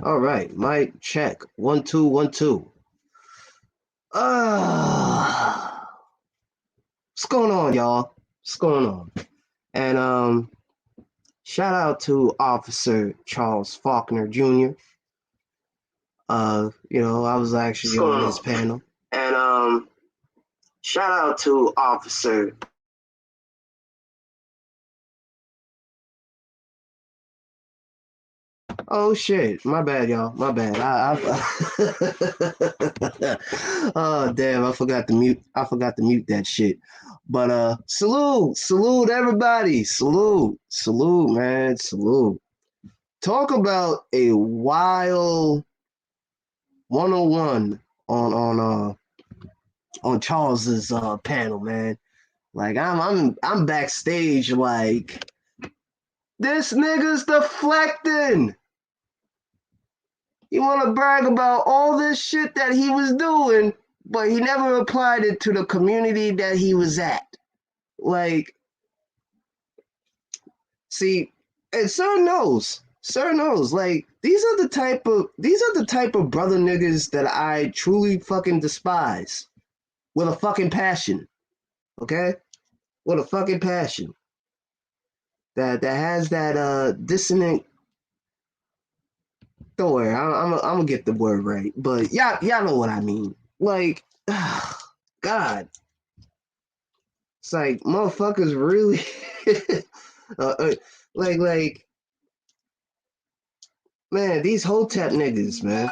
All right, mic check. 1 2 1 2. What's going on, y'all? What's going on? And shout out to Officer Charles Faulkner Jr. I was actually on his panel. And shout out to Officer. Oh shit! My bad, y'all. My bad. Oh damn! I forgot to mute. I forgot to mute that shit. But salute everybody. Salute, man. Salute. Talk about a wild 101 on Charles's panel, man. Like I'm backstage, like this nigga's deflecting. You want to brag about all this shit that he was doing, but he never applied it to the community that he was at. Like, see, and Sir knows. Like, these are the type of brother niggas that I truly fucking despise. With a fucking passion. Okay? With a fucking passion. That has that dissonant. Don't worry, I'm gonna get the word right. But y'all know what I mean. Like, God. It's like motherfuckers really like man, these Hotep niggas, man.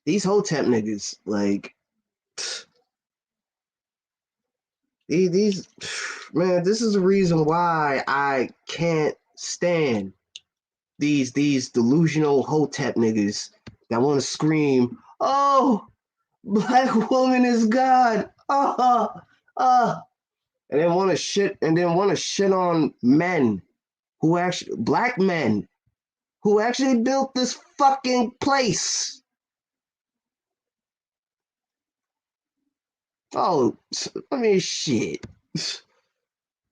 These Hotep niggas, like these man, this is the reason why I can't stand these delusional Hotep niggas that want to scream, "Oh, black woman is God." And then want to shit on men who actually black men who actually built this fucking place. Oh, I mean, shit.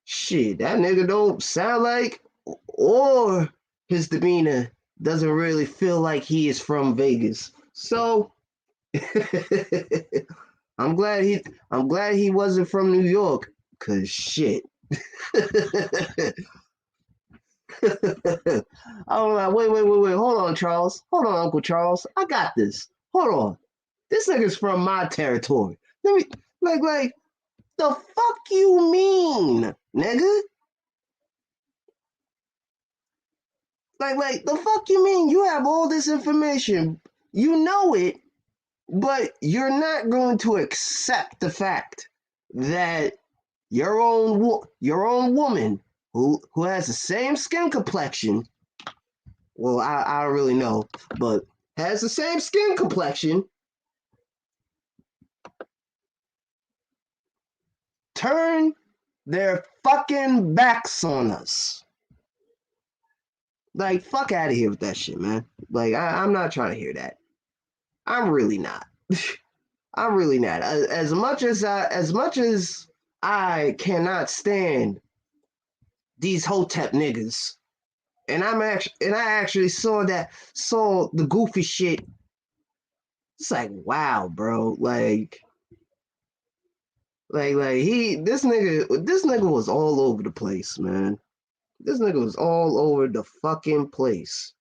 Shit, that nigga don't sound like, or his demeanor doesn't really feel like he is from Vegas. So, I'm glad he wasn't from New York, cause shit. I'm like, wait, hold on, Charles. Hold on, Uncle Charles. I got this. Hold on. This nigga's from my territory. Let me like the fuck you mean, nigga? Like the fuck you mean? You have all this information. You know it, but you're not going to accept the fact that your own woman who has the same skin complexion. Well, I don't really know, but has the same skin complexion. Turn their fucking backs on us. Like, fuck out of here with that shit, man. Like, I'm not trying to hear that. I'm really not. I'm really not. As much as I cannot stand these Hotep niggas, and I actually saw the goofy shit. It's like, wow, bro. This nigga was all over the place, man. This nigga was all over the fucking place.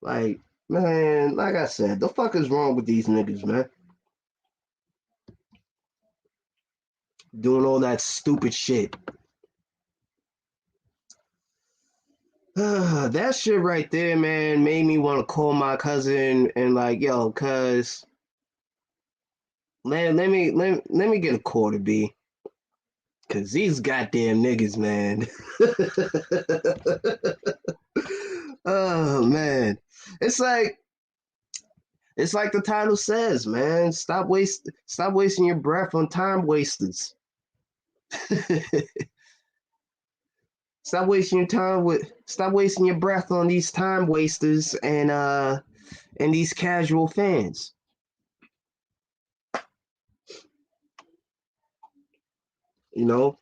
Like, man, like I said, the fuck is wrong with these niggas, man? Doing all that stupid shit. That shit right there, man, made me want to call my cousin and like, yo, cuz let me get a quarter B. Cause these goddamn niggas, man. Oh man. It's like the title says, man. Stop wasting your breath on time wasters. Stop wasting your breath on these time wasters and these casual fans. You know,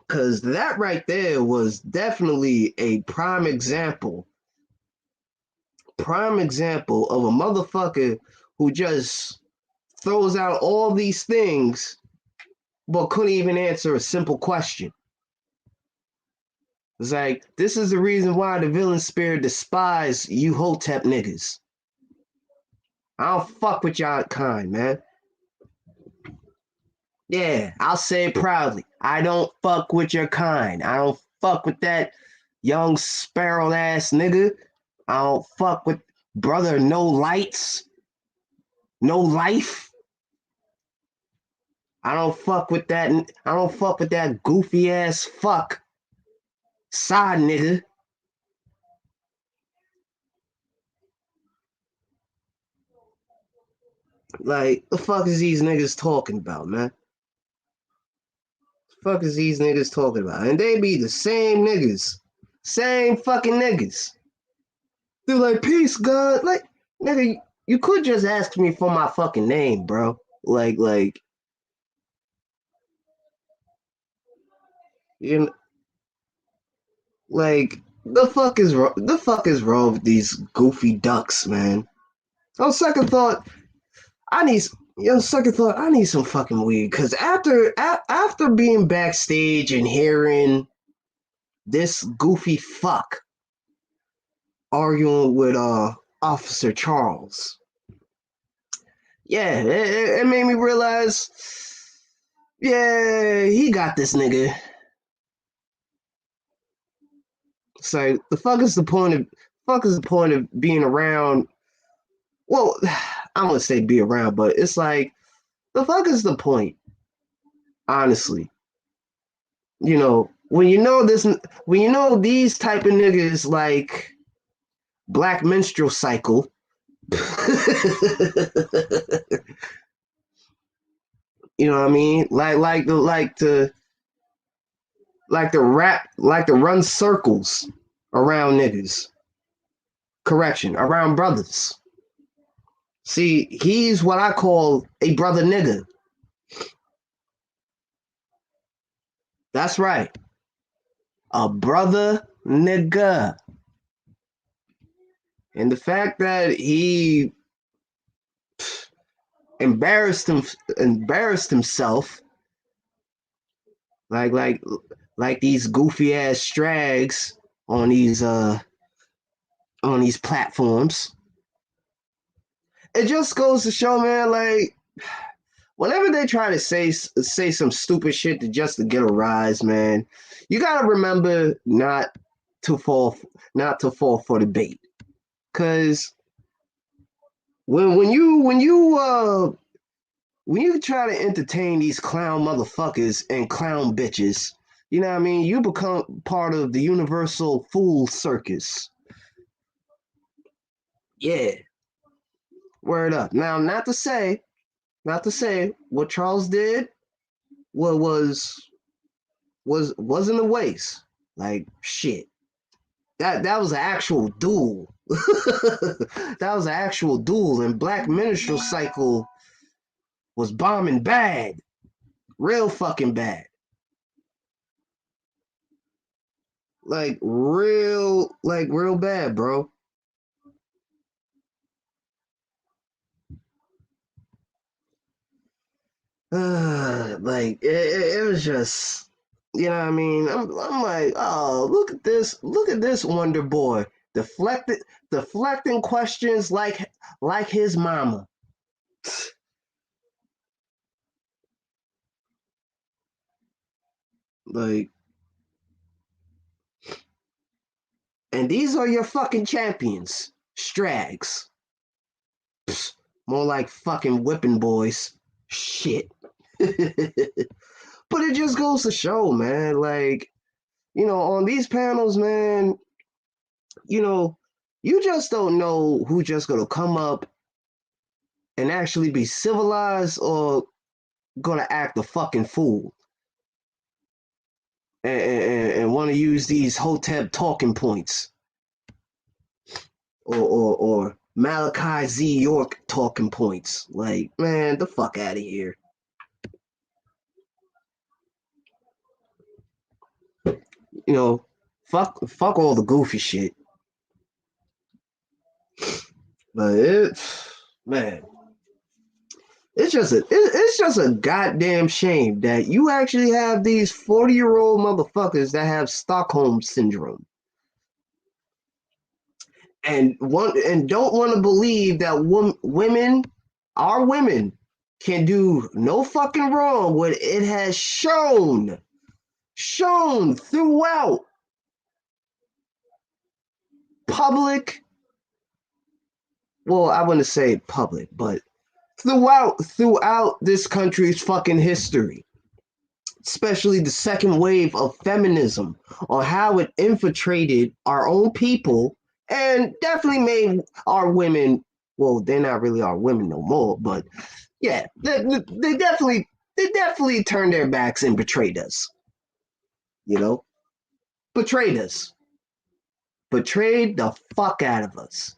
Because that right there was definitely a prime example of a motherfucker who just throws out all these things but couldn't even answer a simple question. It's like, this is the reason why the villain spirit despise you Hotep niggas. I don't fuck with y'all kind, man. Yeah, I'll say it proudly. I don't fuck with your kind. I don't fuck with that young sparrow ass nigga. I don't fuck with brother no lights, no life. I don't fuck with that. I don't fuck with that goofy ass fuck side nigga. Like, the fuck is these niggas talking about, man? The fuck is these niggas talking about? And they be the same niggas. Same fucking niggas. They're like, peace, God. Like, nigga, you could just ask me for my fucking name, bro. Like, you know, like, the fuck is wrong with these goofy ducks, man? On second thought, I need second thought, I need some fucking weed. Cause after being backstage and hearing this goofy fuck arguing with Officer Charles, yeah, it made me realize, yeah, he got this nigga. So the fuck is the point of being around? Well, I'm gonna say be around, but it's like, the fuck is the point? Honestly, when you know this, when you know these type of niggas like Black Menstrual Cycle, you know what I mean? Like the run circles around niggas. Correction, around brothers. See, he's what I call a brother nigga. That's right. A brother nigga. And the fact that he embarrassed himself like like like these goofy ass strags on these platforms. It just goes to show, man, like, whenever they try to say some stupid shit to get a rise, man, you gotta remember to fall not to fall for the bait. Cause when you try to entertain these clown motherfuckers and clown bitches, you know what I mean? You become part of the universal fool circus. Yeah, word up. Now, not to say what Charles did wasn't a waste. Like, shit. That was an actual duel. That was an actual duel, and Black Minstrel Cycle was bombing bad, real fucking bad, like real bad, bro. Like it was just, you know what I mean? I'm like, oh, look at this Wonder Boy deflecting questions like his mama. Like, and these are your fucking champions, Strags. Psst, more like fucking whipping boys. Shit. But it just goes to show, man. Like, on these panels, man, you know, you just don't know who just gonna come up and actually be civilized or gonna act a fucking fool and want to use these Hotep talking points or Malachi Z. York talking points. Like, man, the fuck out of here. you know, fuck all the goofy shit. But man, it's just a goddamn shame that you actually have these 40-year-old motherfuckers that have Stockholm syndrome and don't want to believe that our women can do no fucking wrong when it has shown throughout public, well, I wouldn't say public, but throughout this country's fucking history, especially the second wave of feminism, on how it infiltrated our own people and definitely made our women, well, they're not really our women no more, but yeah, they definitely turned their backs and betrayed us. You know, betrayed us, betrayed the fuck out of us.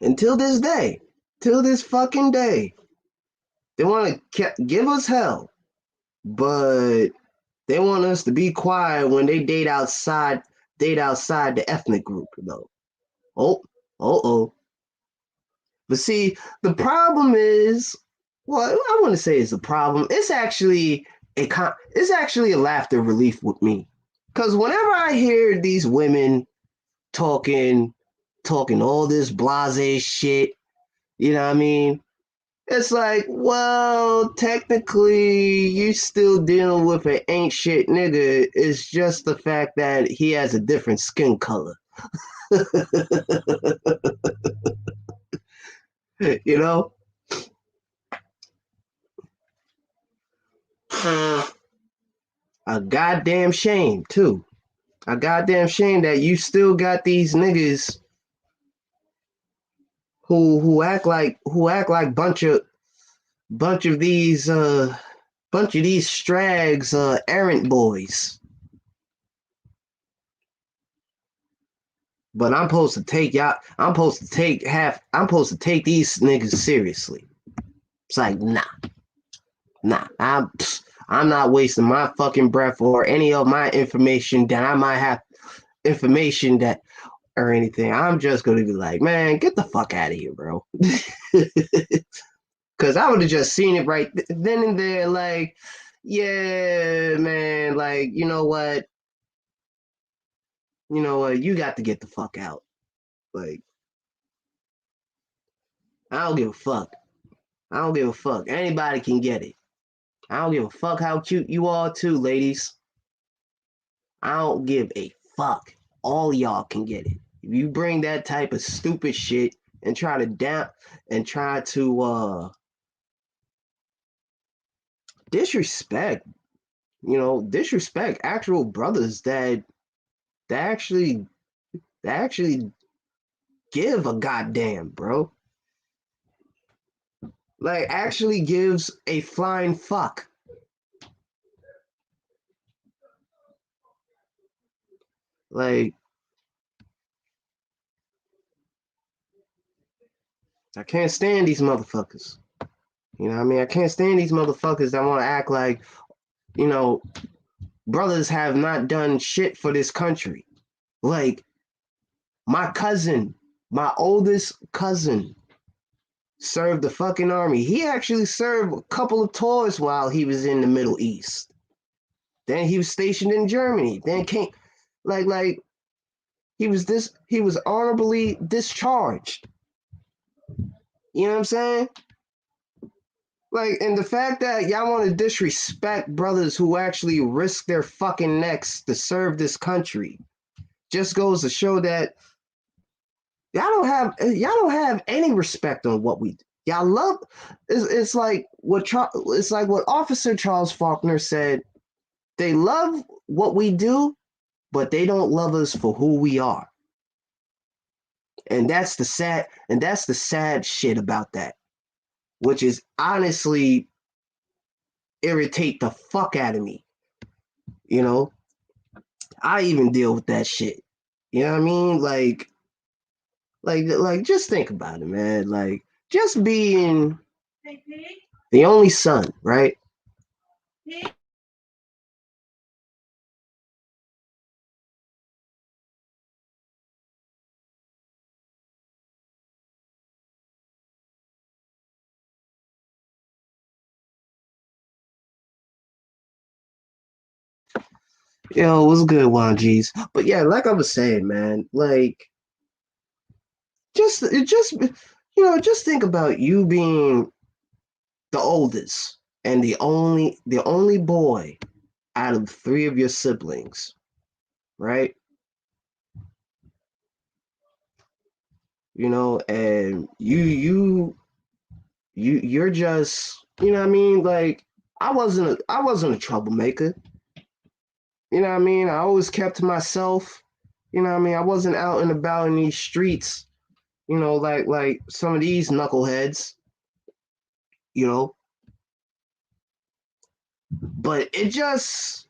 Until this day, till this fucking day, they want to give us hell, but they want us to be quiet when they date outside the ethnic group, though. Oh, oh. But see, the problem is, well, I wouldn't say it's a problem. It's actually a laughter relief with me, because whenever I hear these women talking all this blase shit, you know what I mean? It's like, well, technically, you still dealing with an ain't shit nigga. It's just the fact that he has a different skin color. You know? A goddamn shame, too. A goddamn shame that you still got these niggas who act like bunch of these strags errant boys. But I'm supposed to take these niggas seriously. It's like, nah. I'm not wasting my fucking breath or any of my information that I might have information that or anything. I'm just gonna be like, man, get the fuck out of here, bro. Cause I would have just seen it right then and there, like, yeah, man, like, you got to get the fuck out. Like, I don't give a fuck. I don't give a fuck. Anybody can get it. I don't give a fuck how cute you are too, ladies. I don't give a fuck. All y'all can get it. If you bring that type of stupid shit and try to disrespect, disrespect actual brothers that actually give a goddamn, bro. Like, actually gives a flying fuck. Like, I can't stand these motherfuckers. You know what I mean? I can't stand these motherfuckers that want to act like, brothers have not done shit for this country. Like, my oldest cousin, served the fucking army. He actually served a couple of tours while he was in the Middle East. Then he was stationed in Germany. Then came, like he was honorably discharged. You know what I'm saying? Like, and the fact that y'all want to disrespect brothers who actually risk their fucking necks to serve this country just goes to show that y'all don't have any respect on what we do. Y'all love it's like what Officer Charles Faulkner said. They love what we do, but they don't love us for who we are. And that's the sad shit about that, which is honestly irritate the fuck out of me. You know, I even deal with that shit. You know what I mean? Like just think about it, man. Like, just being the only son, right? Yo, what's good, Juan G's? But yeah, like I was saying, man, like just think about you being the oldest and the only boy out of three of your siblings, right? And you're just, what I mean? Like I wasn't a troublemaker. You know what I mean? I always kept to myself. You know what I mean? I wasn't out and about in these streets, like some of these knuckleheads, you know. But it just,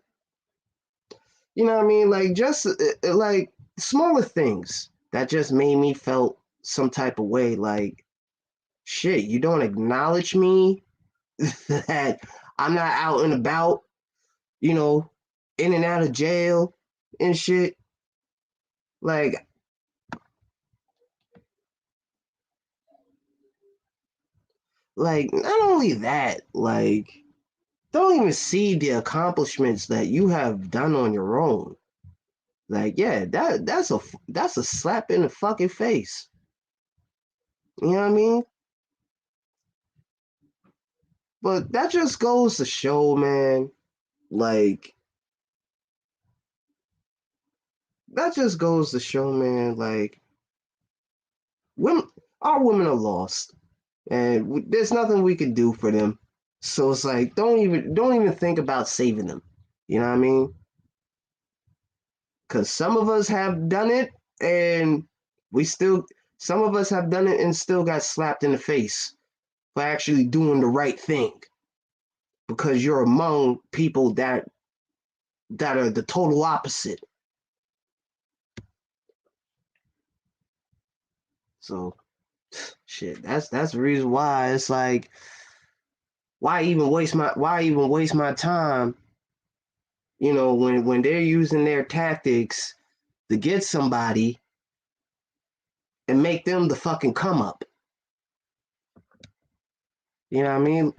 what I mean? Like just like smaller things that just made me felt some type of way. Like shit, you don't acknowledge me that I'm not out and about, you know, in and out of jail and shit. Like, not only that, like, don't even see the accomplishments that you have done on your own. Like, yeah, that's a slap in the fucking face. You know what I mean? But that just goes to show, man. Like, that just goes to show, man. Like, women, our women are lost, and there's nothing we can do for them. So it's like, don't even think about saving them. You know what I mean? Because some of us have done it, and we still, some of us have done it and still got slapped in the face for actually doing the right thing. Because you're among people that are the total opposite. So shit, that's the reason why it's like, why even waste my time, when they're using their tactics to get somebody and make them the fucking come up. You know what I mean?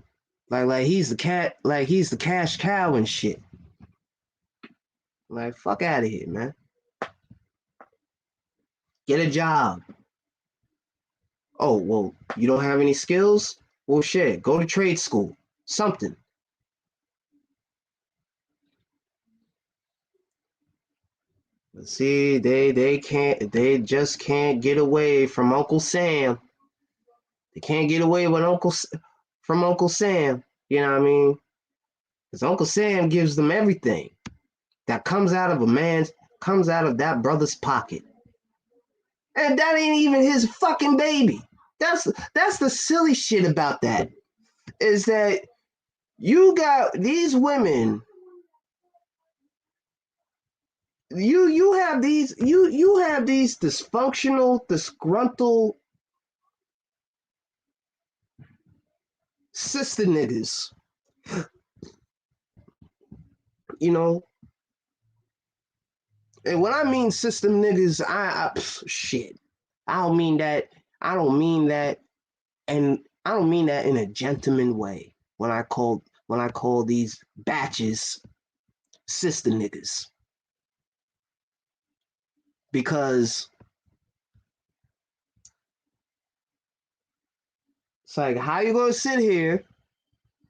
Like he's the cash cow and shit. Like fuck out of here, man. Get a job. Oh, well, you don't have any skills? Well, shit, go to trade school. Something. See, they just can't get away from Uncle Sam. They can't get away with from Uncle Sam. You know what I mean? Because Uncle Sam gives them everything that comes out of that brother's pocket, and that ain't even his fucking baby. That's the silly shit about that, is that you got these women. You have these dysfunctional, disgruntled sister niggas. You know, and when I mean system niggas, shit. I don't mean that. I don't mean that, and I don't mean that in a gentleman way. When I call these batches sister niggas, because it's like, how you gonna sit here,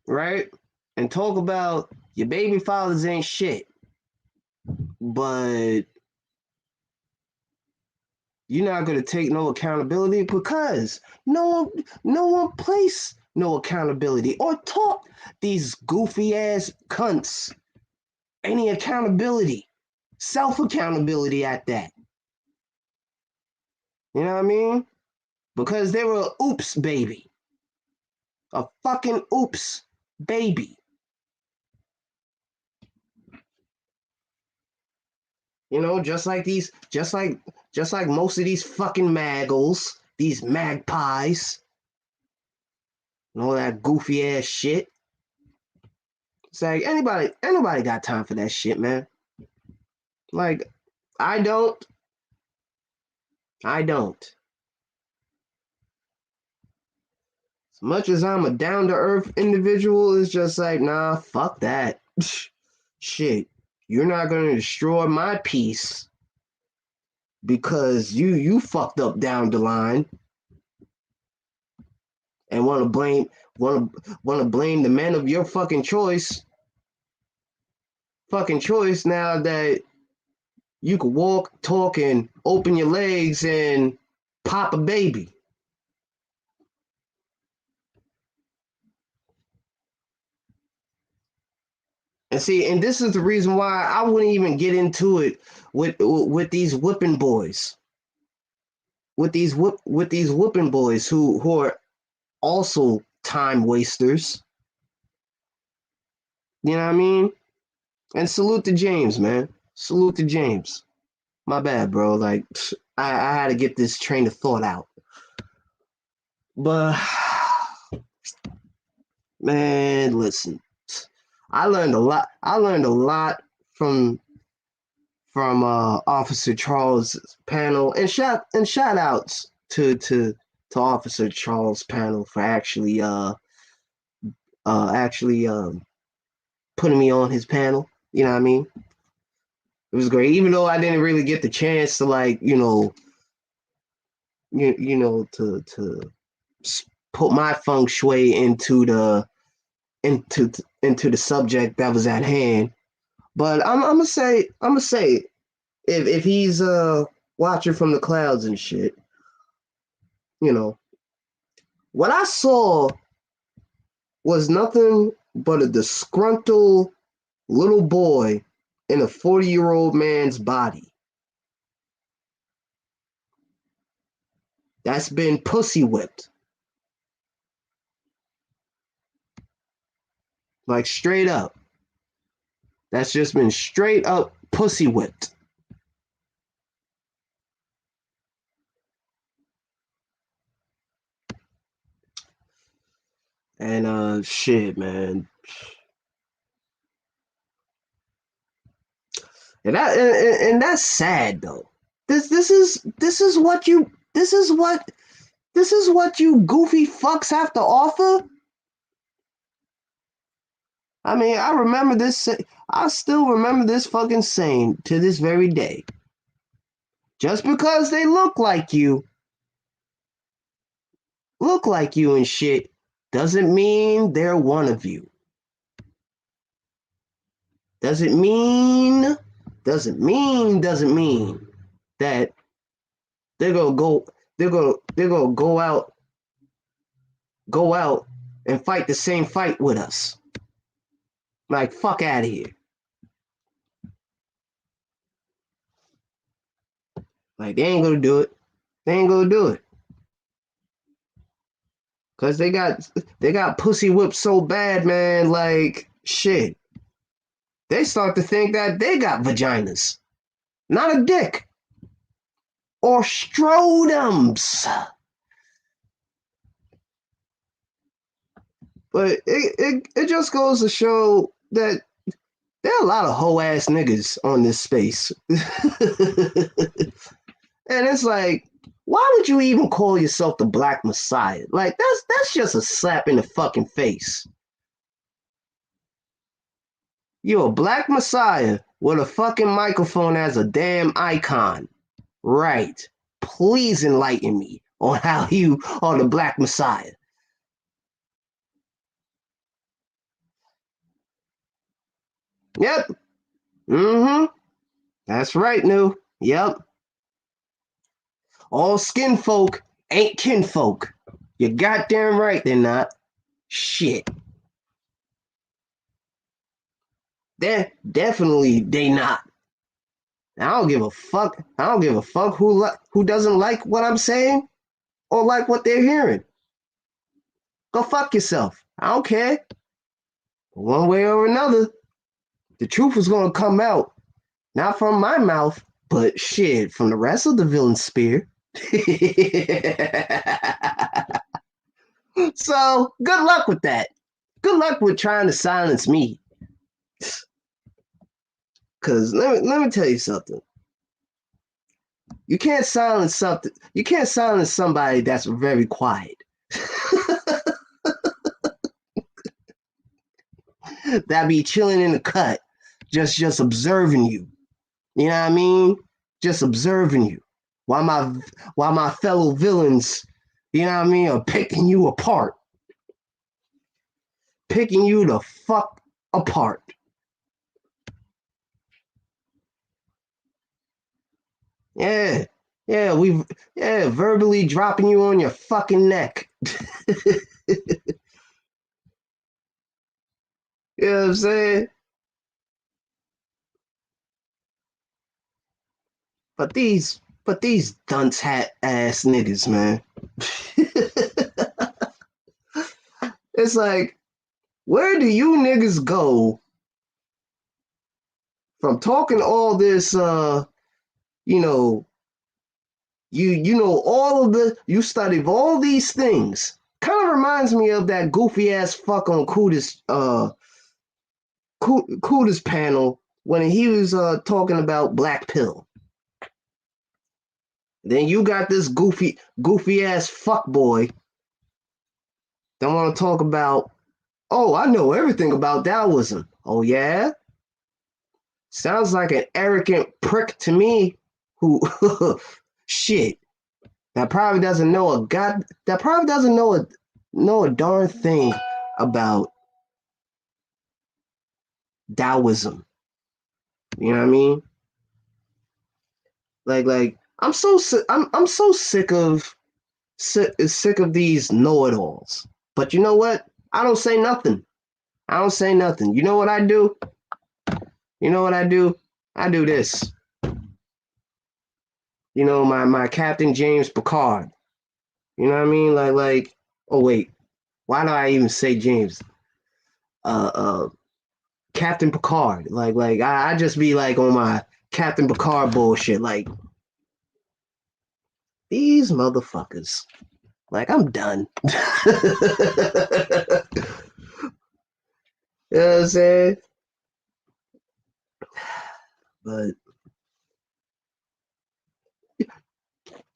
right, and talk about your baby fathers ain't shit, but you're not gonna take no accountability, because no one placed no accountability or taught these goofy ass cunts any accountability, self accountability at that. You know what I mean? Because they were a oops baby, a fucking oops baby. Just like most of these fucking maggles, these magpies, and all that goofy ass shit. It's like, anybody got time for that shit, man. Like, I don't. I don't. As much as I'm a down to earth individual, it's just like, nah, fuck that. Shit. You're not going to destroy my peace because you fucked up down the line and want to blame the men of your fucking choice now that you could walk, talk, and open your legs and pop a baby. And see, and this is the reason why I wouldn't even get into it with these whipping boys, with these whipping boys who are also time wasters. You know what I mean? And salute to James, man. Salute to James. My bad, bro. Like I had to get this train of thought out. But man, listen. I learned a lot. I learned a lot from Officer Charles' panel, and shout outs to Officer Charles' panel for actually putting me on his panel. You know what I mean? It was great, even though I didn't really get the chance to like to put my feng shui into the subject that was at hand. But I'm gonna say if he's watching from the clouds and shit, what I saw was nothing but a disgruntled little boy in a 40-year-old man's body that's been pussy whipped. Like straight up. That's just been straight up pussy whipped. And shit, man. And that's sad though. This is what you goofy fucks have to offer. I mean, I still remember this fucking saying to this very day. Just because they look like you and shit doesn't mean they're one of you. Doesn't mean that they're gonna go out and fight the same fight with us. Like, fuck out of here. Like, they ain't gonna do it. Cause they got pussy whipped so bad, man, like shit. They start to think that they got vaginas. Not a dick. Or scrotums. But it just goes to show that there are a lot of hoe ass niggas on this space. And it's like, why would you even call yourself the Black Messiah? Like, that's just a slap in the fucking face. You're a Black Messiah with a fucking microphone as a damn icon. Right. Please enlighten me on how you are the Black Messiah. Yep. Mm-hmm. That's right, New. Yep. All skin folk ain't kinfolk. You're goddamn right they're not. Shit. They're definitely they not. I don't give a fuck. I don't give a fuck who doesn't like what I'm saying or like what they're hearing. Go fuck yourself. I don't care. One way or another, the truth is gonna come out. Not from my mouth, but shit, from the rest of the villain spear. So good luck with that. Good luck with trying to silence me. Cause let me tell you something. You can't silence something. You can't silence somebody that's very quiet. That be chilling in the cut, just observing you. You know what I mean? Just observing you. While my fellow villains, you know what I mean, are picking you apart. Picking you the fuck apart. Yeah. Yeah, verbally dropping you on your fucking neck. You know what I'm saying? But these dunce hat ass niggas, man. It's like, where do you niggas go from talking all this you know, you know all of the you studied all these things. Kind of reminds me of that goofy ass fuck on Kuda's panel when he was talking about Black Pill. Then you got this goofy ass fuck boy that want to talk about, oh, I know everything about Taoism. Oh yeah? Sounds like an arrogant prick to me who shit. That probably doesn't know a darn thing about Taoism. You know what I mean? Like I'm so sick of these know-it-alls. But you know what? I don't say nothing. I don't say nothing. You know what I do? You know what I do? I do this. You know, my Captain James Picard. You know what I mean? Oh wait, why do I even say James? Uh uh Captain Picard. I just be like on my Captain Picard bullshit. Like, these motherfuckers. Like, I'm done. You know what I'm saying? But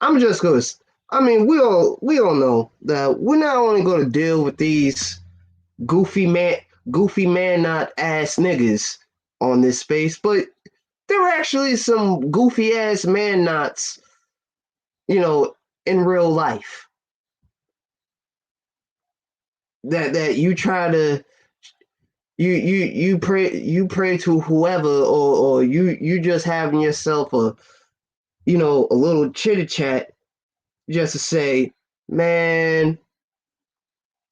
I'm just gonna. I mean, we all know that we're not only gonna deal with these goofy man, not ass niggas on this space, but there are actually some goofy ass man nots, in real life that you try to you pray to whoever, or you just having yourself a little chitty chat just to say, man,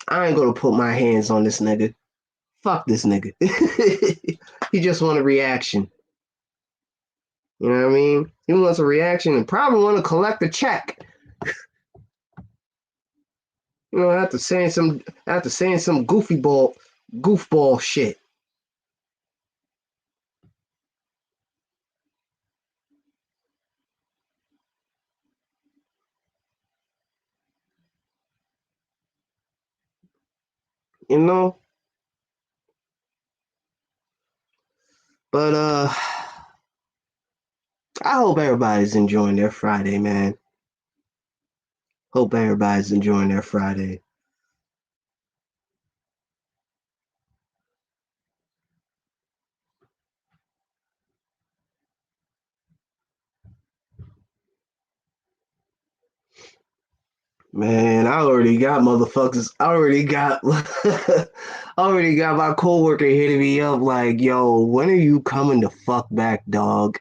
I ain't gonna put my hands on this nigga. Fuck this nigga. He just want a reaction. You know what I mean? He wants a reaction and probably want to collect a check. After saying some goofball shit. You know? But I hope everybody's enjoying their Friday, man. Hope everybody's enjoying their Friday. Man, I already got motherfuckers. I already got my coworker hitting me up like, yo, when are you coming the fuck back, dog?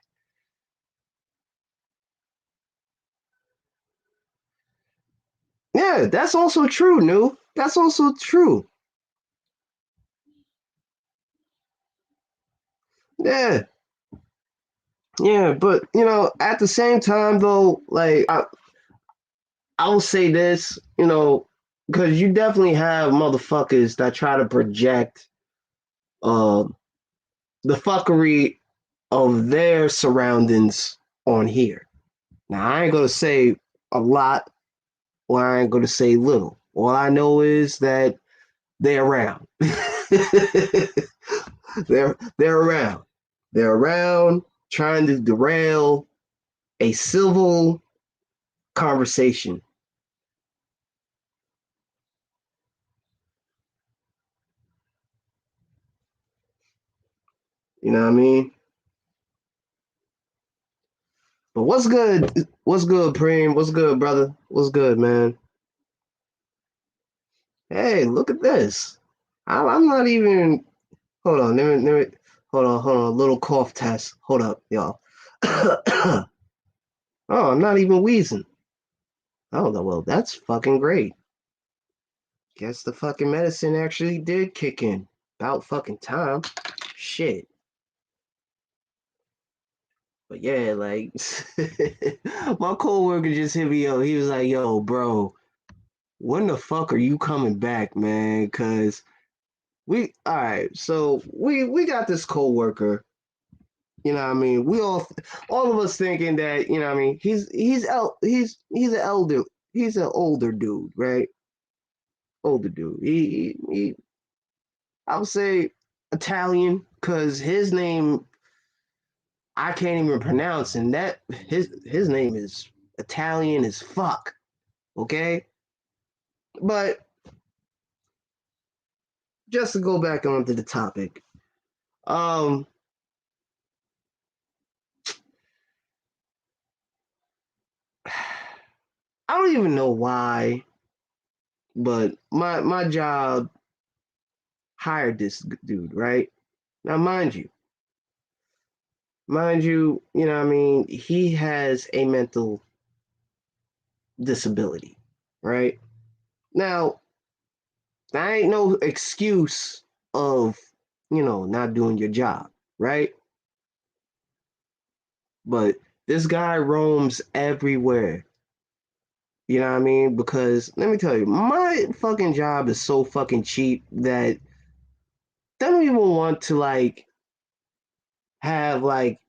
Yeah, that's also true, new. That's also true. Yeah. Yeah, but at the same time though, like I'll say this, because you definitely have motherfuckers that try to project uh the fuckery of their surroundings on here. Now I ain't gonna say a lot, or I ain't gonna say little. All I know is that they're around. they're around. They're around trying to derail a civil conversation. You know what I mean? But what's good? What's good, Preem? What's good, brother? What's good, man? Hey, look at this. I'm not even. Hold on. Hold on. A little cough test. Hold up, y'all. Oh, I'm not even wheezing. Oh, well, that's fucking great. Guess the fucking medicine actually did kick in. About fucking time. Shit. But yeah, like my coworker just hit me up. He was like, "Yo, bro, when the fuck are you coming back, man? Cause we all right. So we got this coworker. You know what I mean? We all of us thinking that you know what I mean. He's an elder. He's an older dude, right? Older dude. He I would say Italian, cause his name I can't even pronounce, and that his name is Italian as fuck. Okay, but just to go back onto the topic, um, I don't even know why, but my job hired this dude, right? Now, you know what I mean, he has a mental disability, right? Now, that ain't no excuse of, not doing your job, right? But this guy roams everywhere. You know what I mean? Because let me tell you, my fucking job is so fucking cheap that they don't even want to have like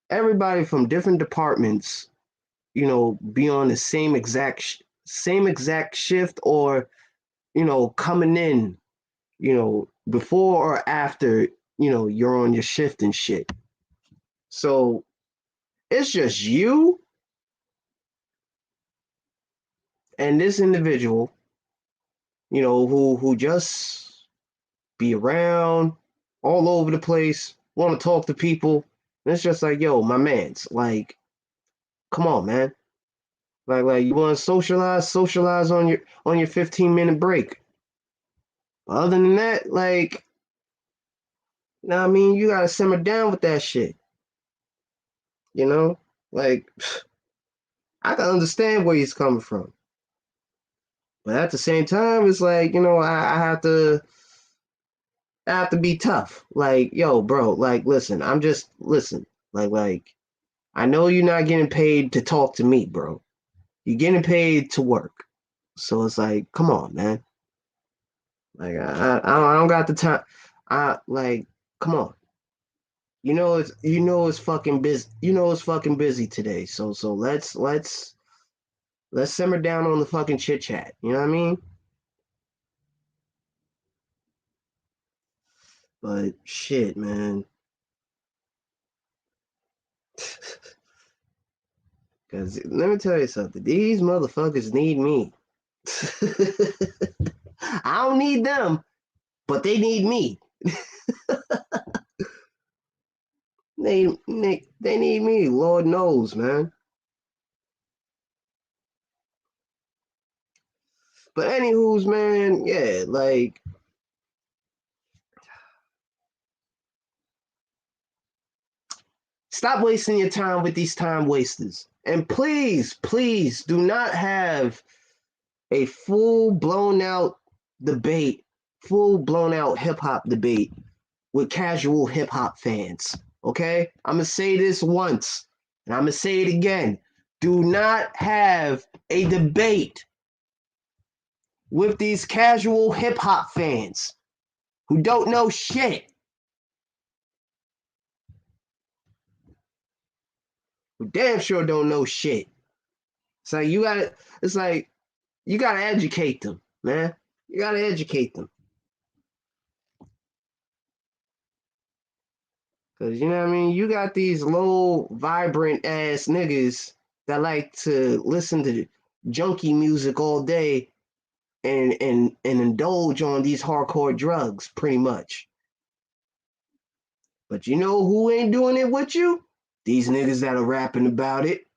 everybody from different departments, be on the same exact shift or coming in, before or after, you're on your shift and shit. So it's just you and this individual, who just be around all over the place, want to talk to people. And it's just like, yo, my man's like, come on, man. Like you want to socialize on your 15-minute break. But other than that, like, I mean, you gotta simmer down with that shit. You know, like I can understand where he's coming from, but at the same time, it's like I have to be tough. Like, yo, bro, like, listen. Like, I know you're not getting paid to talk to me, bro. You're getting paid to work. So it's like, come on, man. Like, I don't got the time. Come on. It's fucking busy. It's fucking busy today. So let's simmer down on the fucking chit chat. You know what I mean? But shit, man. Because let me tell you something. These motherfuckers need me. I don't need them, but they need me. They need me. Lord knows, man. But anywho's, man, yeah, like stop wasting your time with these time wasters. And please do not have a debate, full blown out hip hop debate with casual hip hop fans. Okay? I'm going to say this once and I'm going to say it again. Do not have a debate with these casual hip hop fans who don't know shit. Who damn sure don't know shit. It's like you gotta educate them, man. You gotta educate them. Cause you know what I mean? You got these low vibrant ass niggas that like to listen to junkie music all day and indulge on these hardcore drugs pretty much. But you know who ain't doing it with you? These niggas that are rapping about it.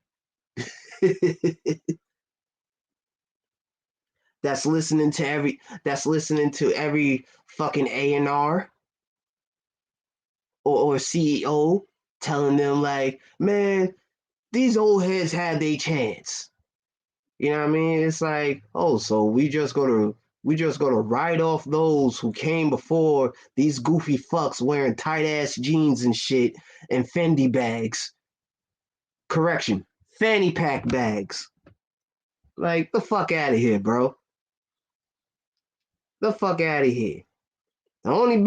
that's listening to every fucking A&R or CEO telling them like, man, these old heads had their chance. You know what I mean? It's like, oh, so we just gonna write off those who came before these goofy fucks wearing tight ass jeans and shit and Fendi bags. Correction, fanny pack bags. Like the fuck out of here, bro. The fuck out of here. The only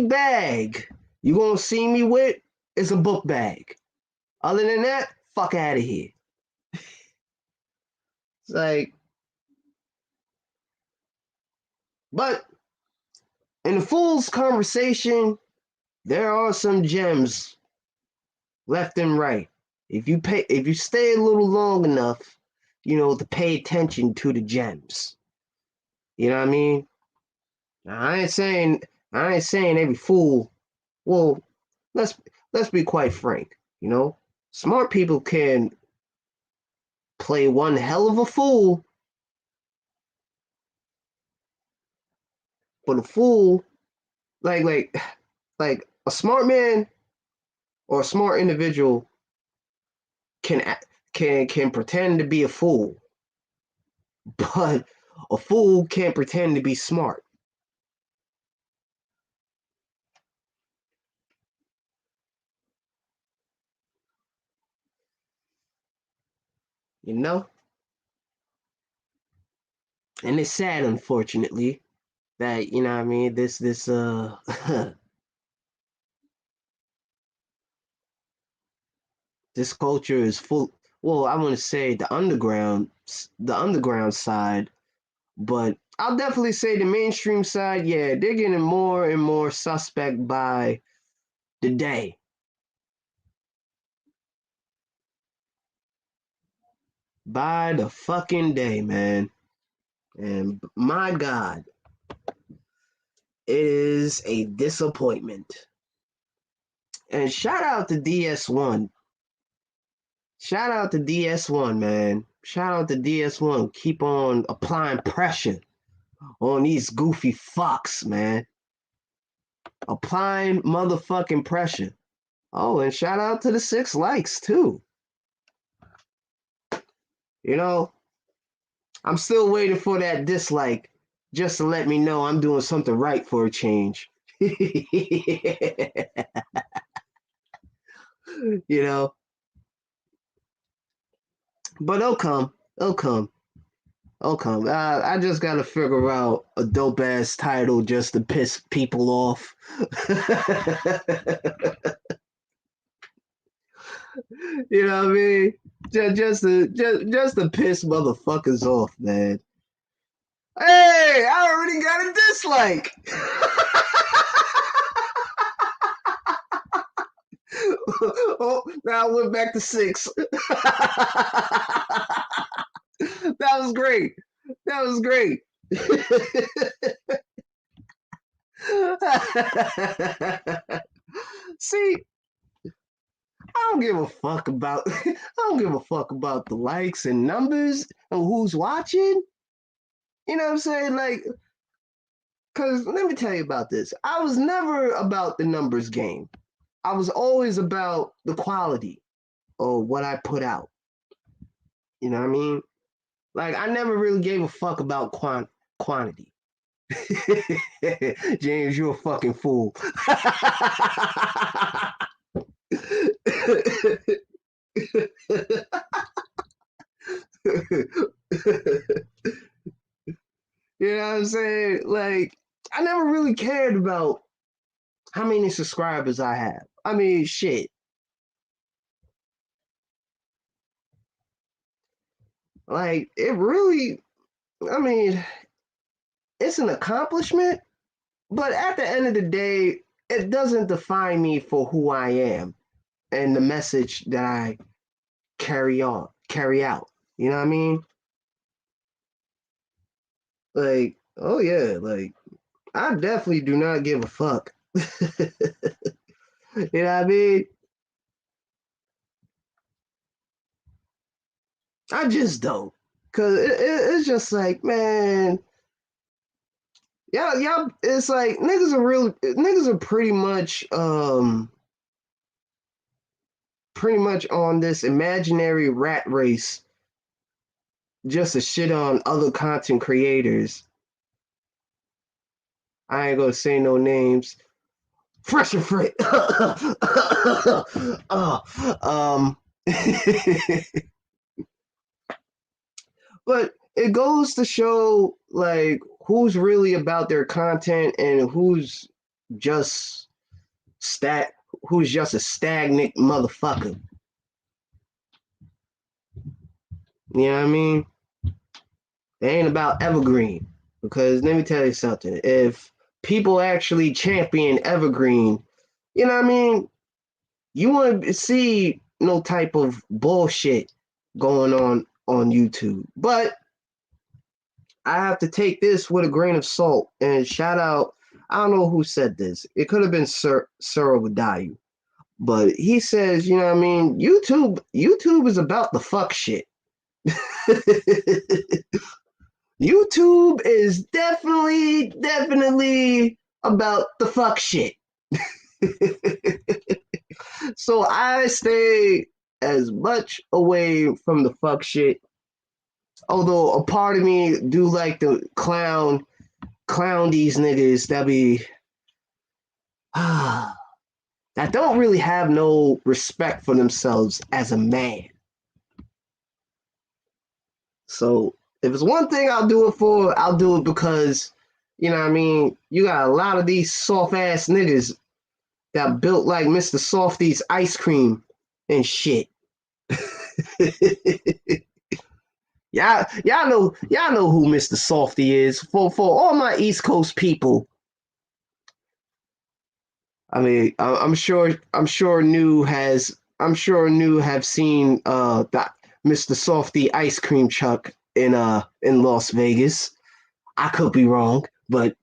bag you gonna see me with is a book bag. Other than that, fuck out of here. It's like, but in the fool's conversation, there are some gems left and right. If you stay a little long enough, to pay attention to the gems. You know what I mean? Now, I ain't saying every fool. Well, let's let's be quite frank. Smart people can play one hell of a fool, but a fool like a smart man or a smart individual can can pretend to be a fool, but a fool can't pretend to be smart. You know, and it's sad, unfortunately, that what I mean. This this culture is full. Well, I want to say the underground side, but I'll definitely say the mainstream side. Yeah, they're getting more and more suspect by the day. By the fucking day, man. And my God, it is a disappointment. And shout out to DS1. Shout out to DS1, man. Shout out to DS1. Keep on applying pressure on these goofy fucks, man. Applying motherfucking pressure. Oh, and shout out to the 6 likes, too. You know, I'm still waiting for that dislike just to let me know I'm doing something right for a change. you know, but they'll come. They'll come. They'll come. I just gotta figure out a dope ass title just to piss people off. You know what I mean? Just to piss motherfuckers off, man. Hey, I already got a dislike. Oh, now I went back to 6. That was great. That was great. See, I don't give a fuck about I don't give a fuck about the likes and numbers and who's watching. You know what I'm saying? Like, cause let me tell you about this. I was never about the numbers game. I was always about the quality of what I put out. You know what I mean? Like I never really gave a fuck about quantity. James, you're a fucking fool. You know what I'm saying? Like, I never really cared about how many subscribers I have. I mean, shit. Like, it really, I mean, it's an accomplishment, but at the end of the day, it doesn't define me for who I am and the message that I carry out. You know what I mean? Like, oh yeah, like, I definitely do not give a fuck You know what I mean? I just don't. Cause it's just like, man, y'all, it's like niggas are pretty much on this imaginary rat race just to shit on other content creators. I ain't gonna say no names. Fresh and Fit. um, but it goes to show like who's really about their content and just stat who's just a stagnant motherfucker. You know what I mean? It ain't about evergreen. Because let me tell you something. If people actually champion evergreen, you know what I mean? You want to see no type of bullshit going on YouTube. But I have to take this with a grain of salt and shout out. I don't know who said this. It could have been Sir Obadiah, but he says, you know what I mean? YouTube is about the fuck shit. YouTube is definitely about the fuck shit. So I stay as much away from the fuck shit. Although a part of me do like to clown these niggas that be that don't really have no respect for themselves as a man. So if it's one thing I'll do it for, I'll do it because, you know what I mean, you got a lot of these soft ass niggas that built like Mr. Softy's ice cream and shit. Y'all know who Mr. Softy is. For all my East Coast people, I mean, I'm sure New have seen that Mr. Softy ice cream truck in Las Vegas. I could be wrong, but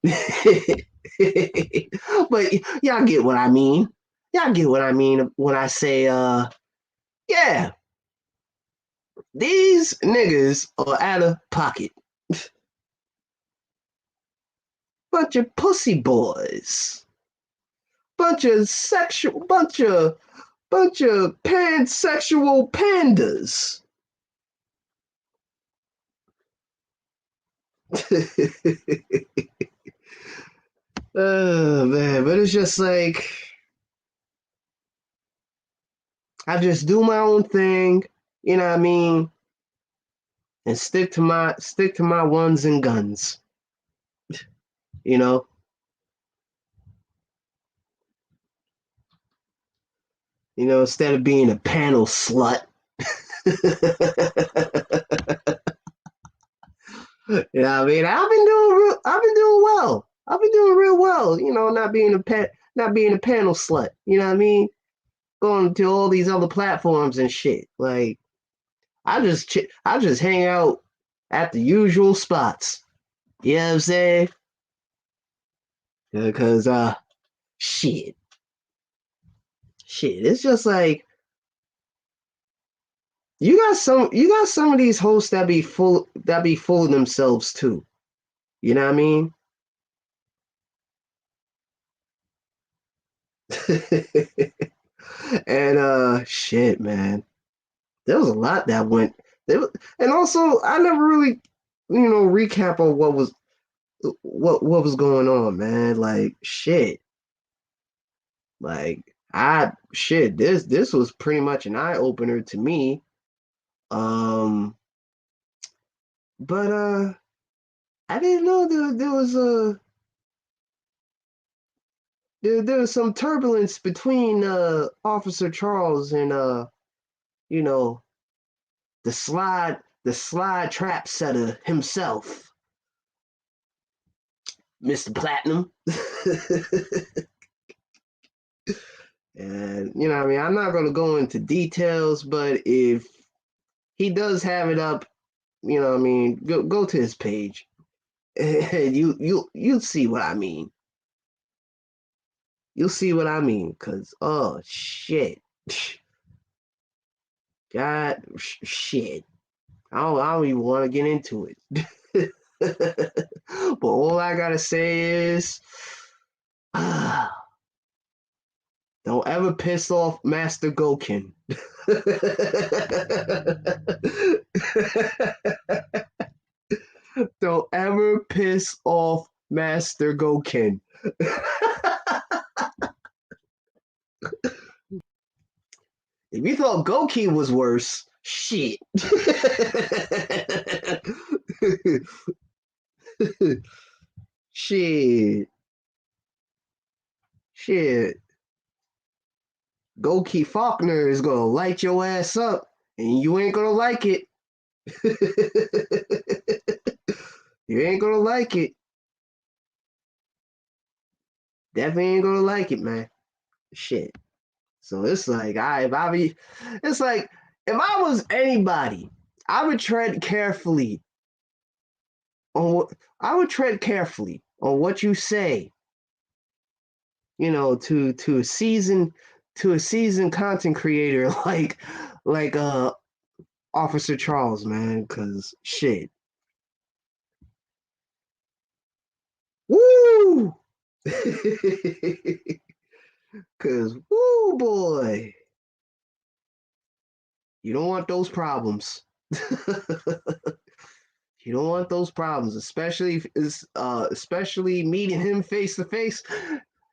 but y'all get what I mean. Y'all get what I mean when I say yeah, these niggas are out of pocket. Bunch of pussy boys. Bunch of pansexual pandas. Oh man, but it's just like I just do my own thing, you know what I mean, and stick to my ones and guns, you know. Instead of being a panel slut. You know what I mean? I've been doing well. I've been doing real well, not being a panel slut. You know what I mean? Going to all these other platforms and shit. Like I just hang out at the usual spots. You know what I'm saying? Because shit. Shit. It's just like you got some of these hosts that be full of themselves too. You know what I mean? And shit, man. There was a lot that went there, and also I never really, recap on what was going on, man. Like shit. Like this was pretty much an eye opener to me. But I didn't know there was some turbulence between Officer Charles and you know, the slide trap setter himself, Mr. Platinum. And I mean, I'm not going to go into details, but if he does have it up, I mean, go to his page, and you'll see what I mean. You'll see what I mean. Cause oh shit, God, shit. I don't even want to get into it. But all I gotta say is, don't ever piss off Master Gokin. Don't ever piss off Master Gokin. If you thought Goki was worse, shit. Shit. Shit. Goki Faulkner is gonna light your ass up, and you ain't gonna like it. You ain't gonna like it. Definitely ain't gonna like it, man. Shit. So it's like it's like if I was anybody, I would tread carefully on what I would tread carefully on what you say, to a seasoned content creator like Officer Charles, man, cause shit. Woo! Cause woo boy, you don't want those problems. You don't want those problems, especially meeting him face to face.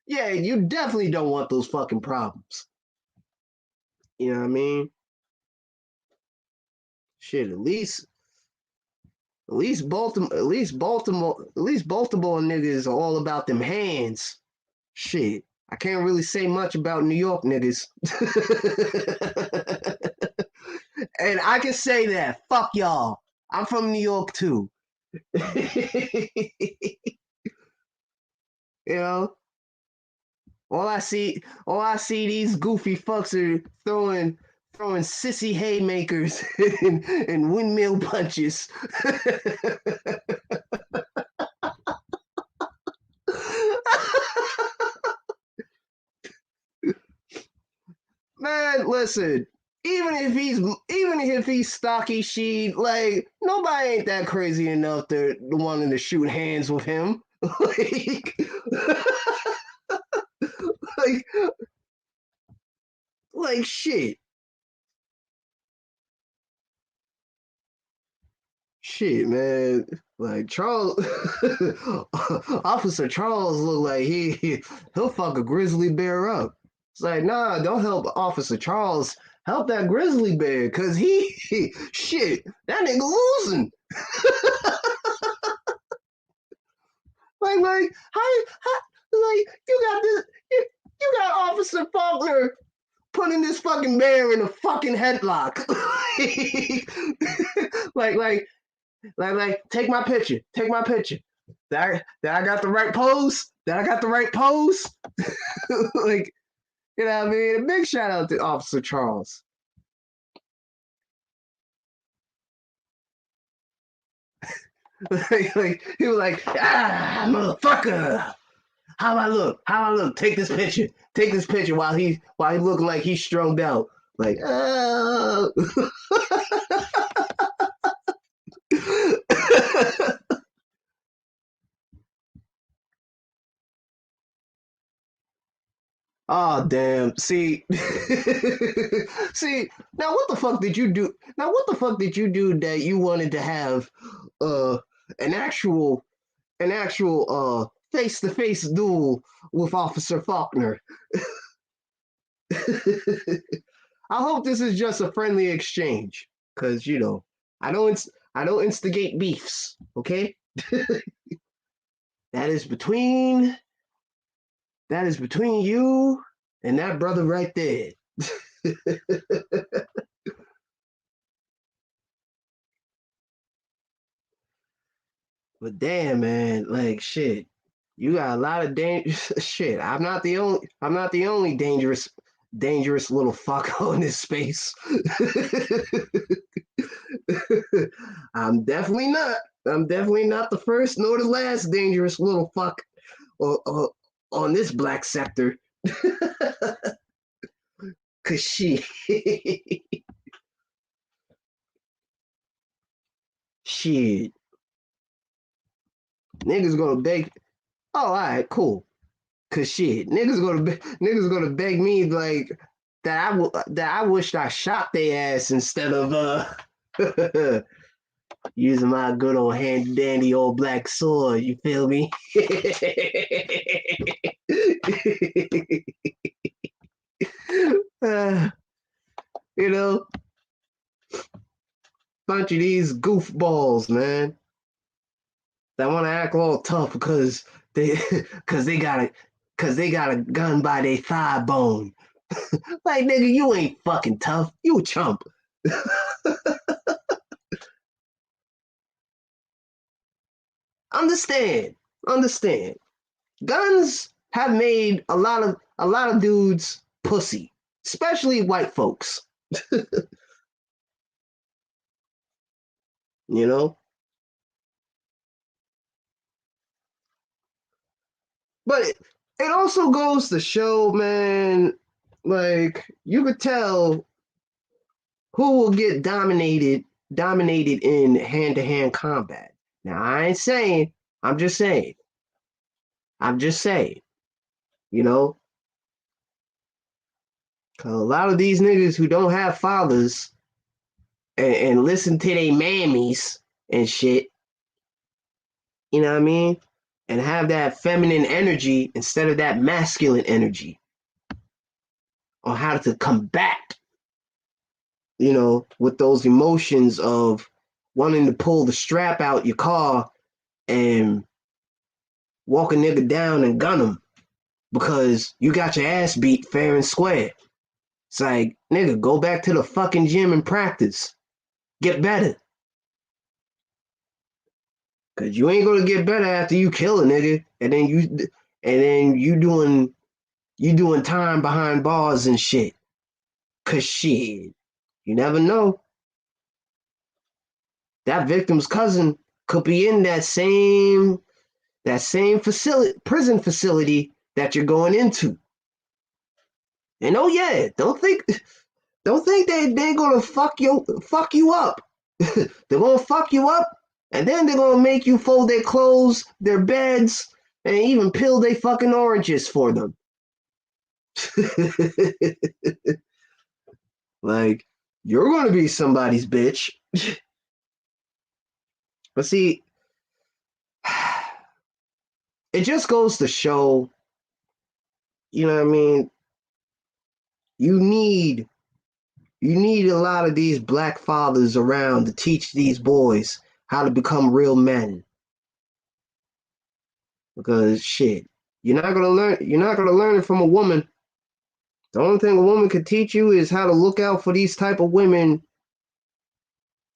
Yeah, you definitely don't want those fucking problems. You know what I mean? Shit, at least Baltimore niggas are all about them hands. Shit, I can't really say much about New York niggas. And I can say that. Fuck y'all. I'm from New York too. You know, all I see these goofy fucks are throwing sissy haymakers and windmill punches. Man, listen. Even if he's stocky sheet, like nobody ain't that crazy enough to wanting to shoot hands with him. like, like, like shit. Shit, man. Like Charles, Officer Charles look like he'll fuck a grizzly bear up. It's like, nah, don't help Officer Charles. Help that grizzly bear, cause shit, that nigga losing. Like, how, like you got this, you got Officer Faulkner putting this fucking bear in a fucking headlock. like, like, take my picture. Take my picture. That I got the right pose. That I got the right pose. Like, you know what I mean? A big shout out to Officer Charles. like he was like, motherfucker. How I look? How I look? Take this picture. Take this picture while he looking like he's strung out. Like, oh. Oh damn. See see, now what the fuck did you do? Now what the fuck did you do that you wanted to have uh an actual face to face duel with Officer Faulkner? I hope this is just a friendly exchange. Cause I don't I don't instigate beefs, okay? That is between you and that brother right there. But damn, man, like shit, you got a lot of dangerous shit. I'm not the only dangerous little fuck on this space. I'm definitely not. I'm definitely not the first nor the last dangerous little fuck on this black sector. Cause shit, shit, niggas gonna beg. Oh, all right, cool. Cause shit, niggas gonna beg me like that I wished I shot their ass instead of using my good old handy dandy old black sword. You feel me? uh, you know, bunch of these goofballs, man, that want to act all tough because they because they got a gun by their thigh bone. Like, nigga, you ain't fucking tough. You a chump. Understand. Understand. Guns have made a lot of dudes pussy, especially white folks. You know? But it also goes to show, man, like you could tell who will get dominated in hand-to-hand combat. Now I ain't saying, I'm just saying. I'm just saying, you know, 'cause a lot of these niggas who don't have fathers and listen to their mammies and shit, you know what I mean? And have that feminine energy instead of that masculine energy on how to combat, you know, with those emotions of wanting to pull the strap out your car and walk a nigga down and gun him because you got your ass beat fair and square. It's like, nigga, go back to the fucking gym and practice. Get better. Cause you ain't gonna get better after you kill a nigga and then you doing time behind bars and shit. Cause shit, you never know. That victim's cousin could be in that same facility prison facility that you're going into. And oh yeah, don't think they're gonna fuck you up. They're gonna fuck you up, and then they're gonna make you fold their clothes, their beds, and even peel their fucking oranges for them. Like, you're gonna be somebody's bitch. But see, it just goes to show, you know what I mean? You need a lot of these black fathers around to teach these boys how to become real men. Because shit, you're not gonna learn it from a woman. The only thing a woman could teach you is how to look out for these type of women,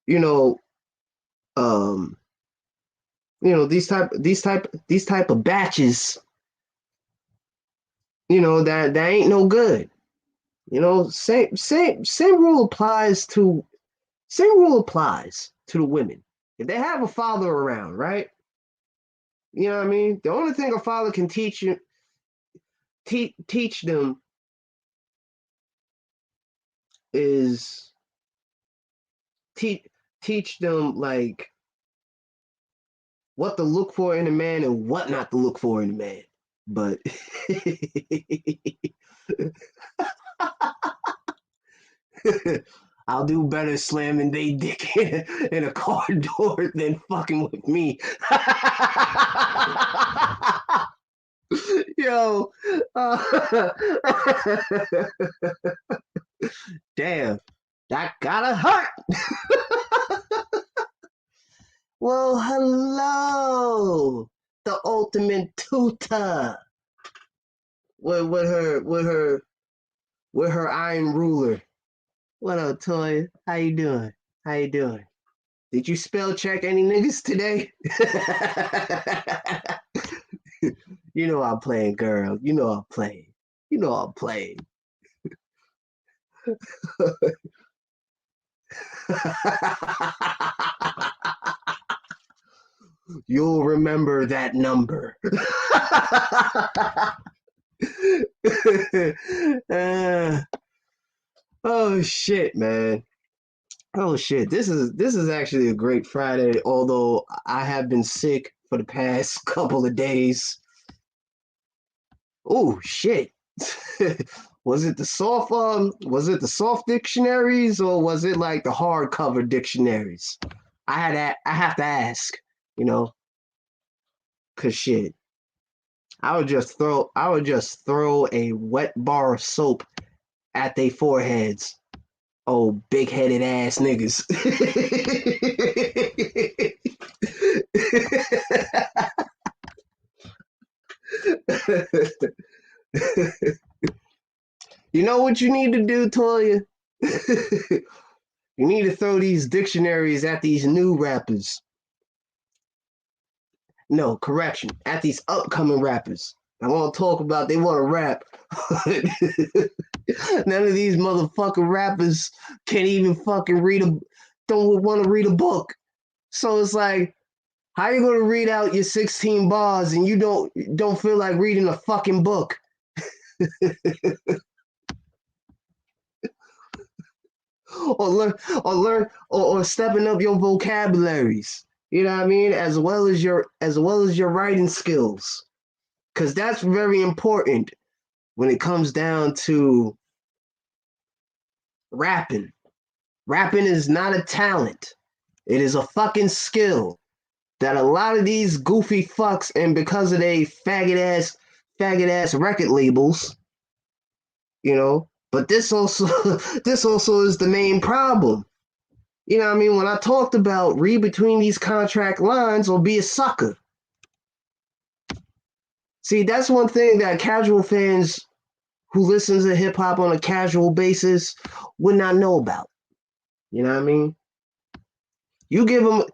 you know, um, these type of batches, you know, that ain't no good. You know, same rule applies to the women. If they have a father around, right? You know what I mean? The only thing a father can teach them is teach them like what to look for in a man and what not to look for in a man. But I'll do better slamming they dick in a car door than fucking with me. Yo, damn, that gotta hurt. Well, hello, the ultimate tutor with her iron ruler. What up, Toya? How you doing? How you doing? Did you spell check any niggas today? You know I'm playing, girl. You know I'm playing. You know I'm playing. You'll remember that number. uh, oh shit, man. Oh shit. This is actually a great Friday, although I have been sick for the past couple of days. Oh shit. Was it the soft dictionaries or was it like the hardcover dictionaries? I have to ask, you know, cause shit. I would just throw a wet bar of soap at their foreheads. Oh, big headed ass niggas. You know what you need to do, Toya? You need to throw these dictionaries at these new rappers. No, correction, at these upcoming rappers. I want to talk about they want to rap. None of these motherfucking rappers can even fucking don't want to read a book. So it's like, how you gonna read out your 16 bars and you don't feel like reading a fucking book? or learn or stepping up your vocabularies. You know what I mean? As well as your writing skills. Cause that's very important when it comes down to rapping. Rapping is not a talent. It is a fucking skill that a lot of these goofy fucks, and because of they faggot ass record labels, but this also this also is the main problem. You know what I mean? When I talked about read between these contract lines or be a sucker. See, that's one thing that casual fans who listen to hip hop on a casual basis would not know about. You know what I mean? You give them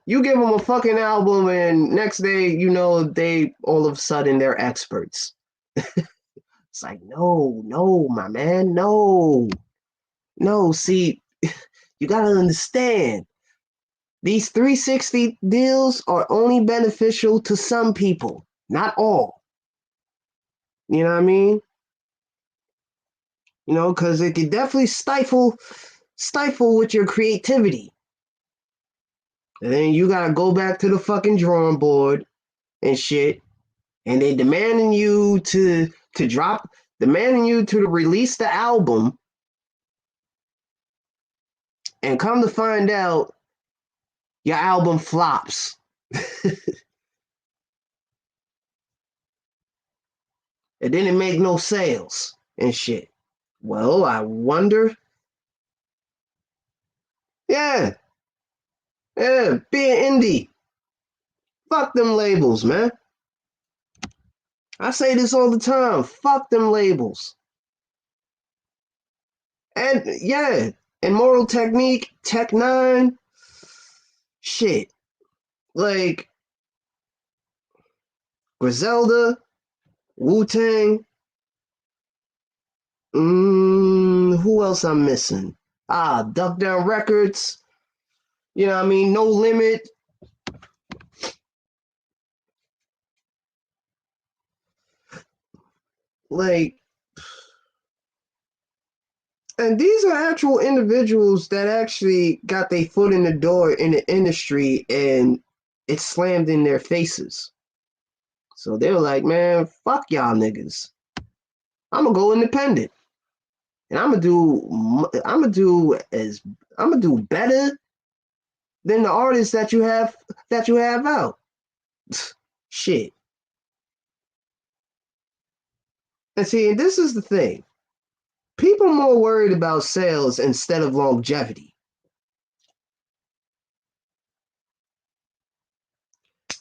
a fucking album, and next day, they all of a sudden they're experts. It's like, no, no, my man, no, no. See, you gotta understand. These 360 deals are only beneficial to some people, not all. You know what I mean? Because it can definitely stifle with your creativity. And then you gotta go back to the fucking drawing board and shit. And they demanding you to release the album, and come to find out your album flops. It didn't make no sales and shit. Well, I wonder. Yeah, yeah, be an indie. Fuck them labels, man. I say this all the time. Fuck them labels. And yeah, Immortal Technique, Tech Nine, shit. Like Griselda, Wu Tang. Who else I'm missing? Duck Down Records. You know what I mean? No Limit. Like, and these are actual individuals that actually got their foot in the door in the industry, and it slammed in their faces. So they were like, man, fuck y'all niggas. I'm gonna go independent. And I'm gonna do better than the artists that you have out. Shit. And see, this is the thing. People are more worried about sales instead of longevity.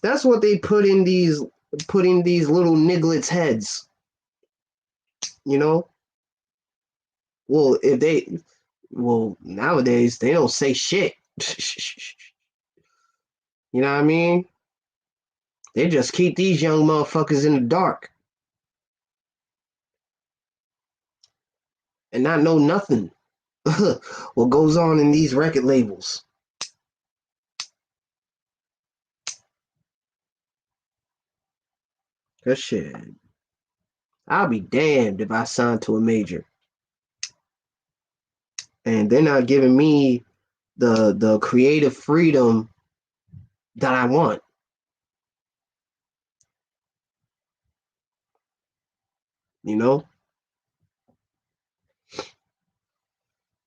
That's what they put in these little nigglets' heads. You know? Nowadays they don't say shit. You know what I mean? They just keep these young motherfuckers in the dark and not know nothing what goes on in these record labels. Cause shit, I'll be damned if I sign to a major and they're not giving me the creative freedom that I want. You know?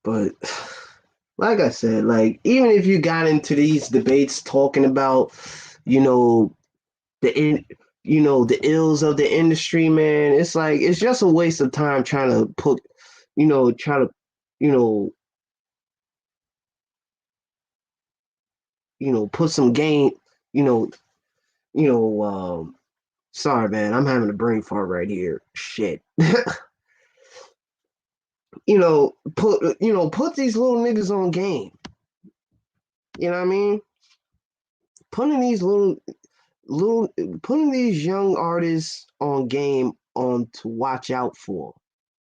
But like I said, like even if you got into these debates talking about, you know, the in the ills of the industry, man, it's like it's just a waste of time trying to put, try to, you know, put some game, you know, you know, sorry man, I'm having a brain fart right here. Shit. Put these little niggas on game. You know what I mean? Putting these little putting these young artists on game on to watch out for.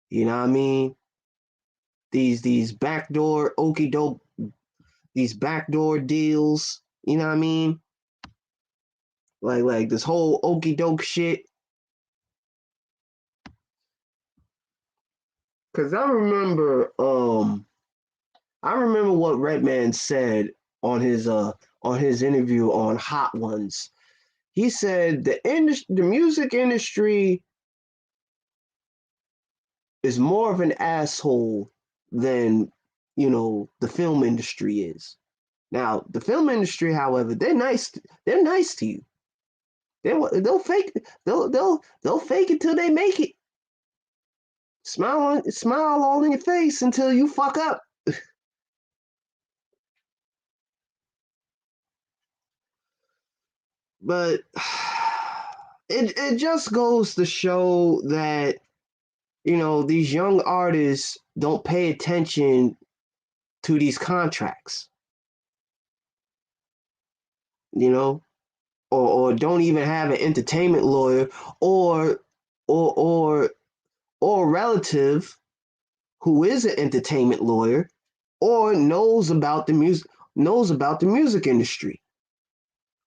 You know what I mean? These backdoor okey doke, these backdoor deals. You know what I mean? Like this whole okey doke shit. Cause I remember what Redman said on his interview on Hot Ones. He said the music industry is more of an asshole than the film industry is. Now, the film industry, however, they're nice. They're nice to you. They'll fake. They'll fake it till they make it. Smile all in your face until you fuck up. But it just goes to show that these young artists don't pay attention to these contracts. You know, or don't even have an entertainment lawyer or or or or a relative who is an entertainment lawyer or knows about the music industry,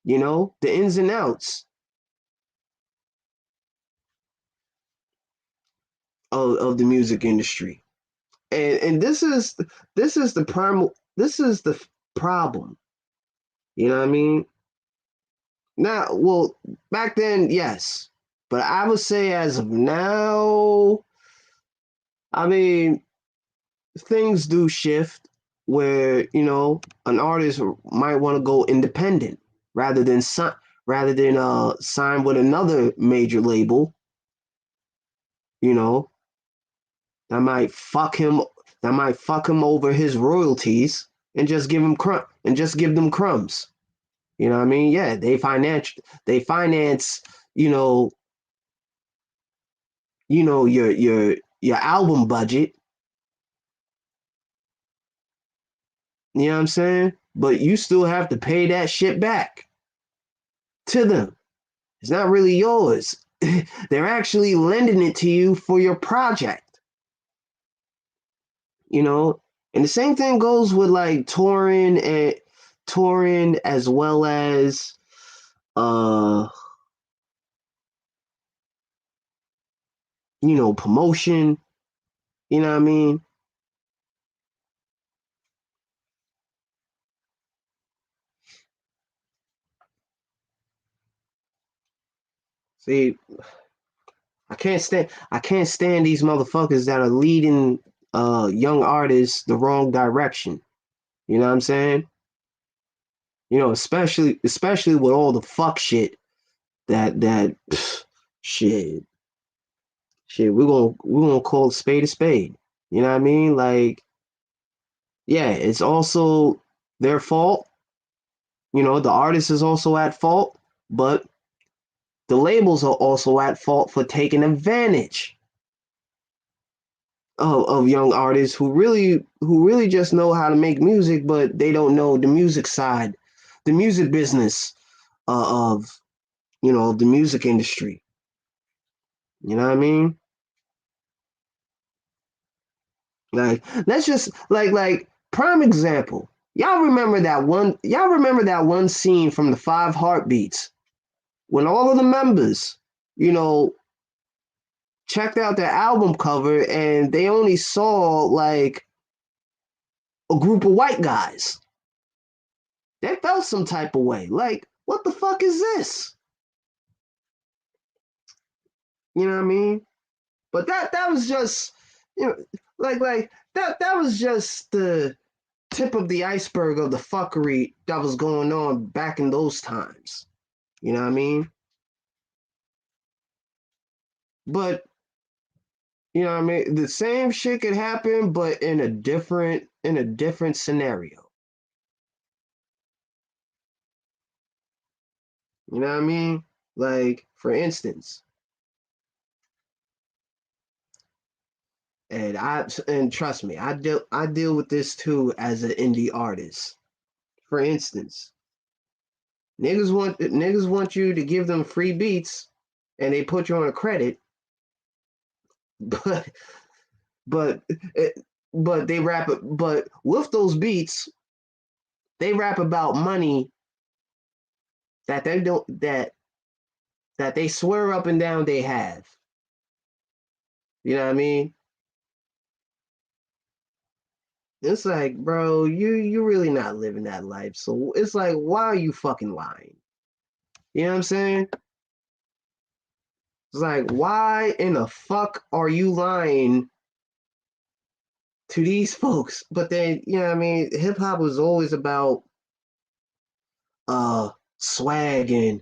the ins and outs of the music industry. And this is the problem. You know what I mean? Now, well, back then, yes. But I would say as of now, I mean, things do shift where an artist might want to go independent rather than sign with another major label. You know that might fuck him over his royalties and just give them crumbs. You know what I mean? Yeah, they finance you know your album budget. You know what I'm saying? But you still have to pay that shit back to them. It's not really yours. They're actually lending it to you for your project, you know? And the same thing goes with like touring as well as uh promotion, you know what I mean? See, I can't stand these motherfuckers that are leading young artists the wrong direction. You know what I'm saying? Especially with all the fuck shit that shit we're gonna call a spade. You know what I mean? Like, yeah, it's also their fault. The artist is also at fault, but the labels are also at fault for taking advantage of young artists who really just know how to make music, but they don't know the music side, the music business of the music industry. You know what I mean? Like, let's just like prime example. Y'all remember that one scene from the Five Heartbeats when all of the members, you know, checked out their album cover and they only saw like a group of white guys. They felt some type of way. Like, what the fuck is this? You know what I mean? But that was just, you know, like that was just the tip of the iceberg of the fuckery that was going on back in those times. You know what I mean? But you know what I mean? The same shit could happen, but in a different scenario. You know what I mean? Like, for instance, and trust me, I deal with this too as an indie artist. For instance, niggas want you to give them free beats and they put you on a credit, but but it, but they rap but with those beats, they rap about money that they don't that they swear up and down they have. You know what I mean? It's like, bro, you really not living that life. So it's like, why are you fucking lying? You know what I'm saying? It's like, why in the fuck are you lying to these folks? But then, you know what I mean? Hip hop was always about uh swag and,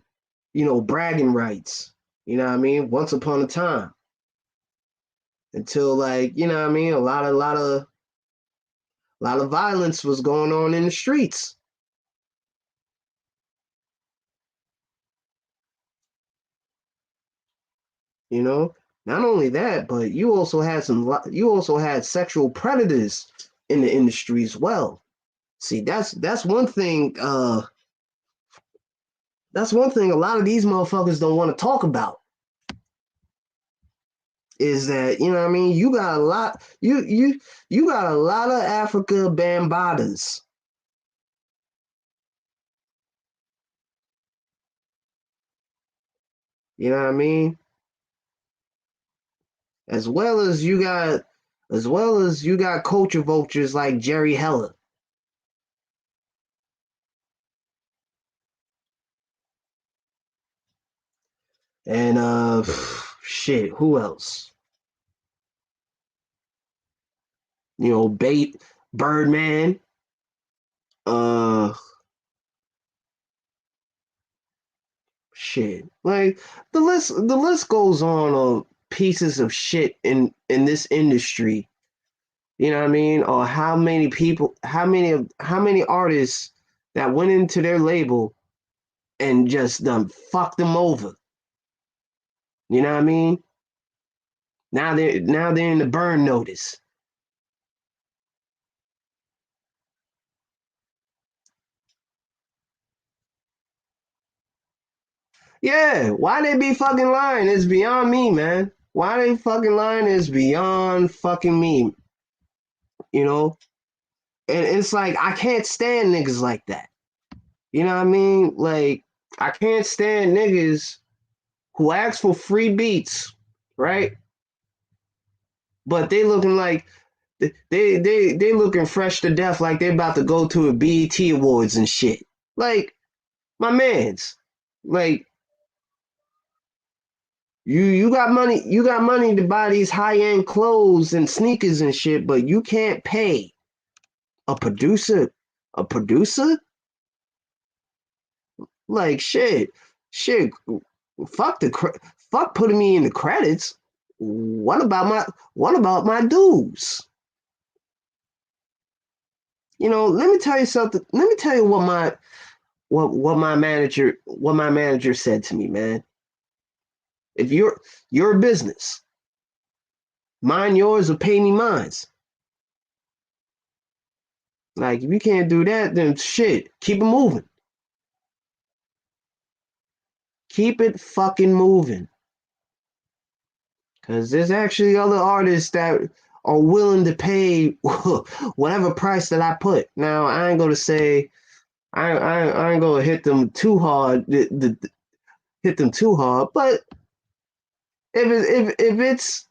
bragging rights. You know what I mean? Once upon a time. Until, like, you know what I mean, a lot of violence was going on in the streets. You know, not only that, but you also had sexual predators in the industry as well. See, that's one thing. That's one thing a lot of these motherfuckers don't want to talk about. Is that, you know what I mean? You got a lot of Africa Bambadas. You know what I mean? As well as you got culture vultures like Jerry Heller. And shit, who else? Bait Birdman. Uh Shit. Like, the list goes on pieces of shit in this industry. You know what I mean? Or how many people, how many artists that went into their label and just done fucked them over. You know what I mean? Now they're in the burn notice. Yeah, why they be fucking lying is beyond me, man. Why they fucking lying is beyond fucking me, you know? And it's like, I can't stand niggas like that. You know what I mean? Like, I can't stand niggas who ask for free beats, right? But they looking like they looking fresh to death, like they about to go to a BET Awards and shit. Like, my man's, like, you got money to buy these high end clothes and sneakers and shit, but you can't pay a producer, a producer. Like, shit. Fuck putting me in the credits. What about my dues? Let me tell you something. Let me tell you what my manager said to me, man. If you're a business, mind yours or pay me mines. Like, if you can't do that, then shit, keep it moving. Keep it fucking moving. Because there's actually other artists that are willing to pay whatever price that I put. Now, I ain't gonna say I ain't gonna hit them too hard, hit them too hard, but If it's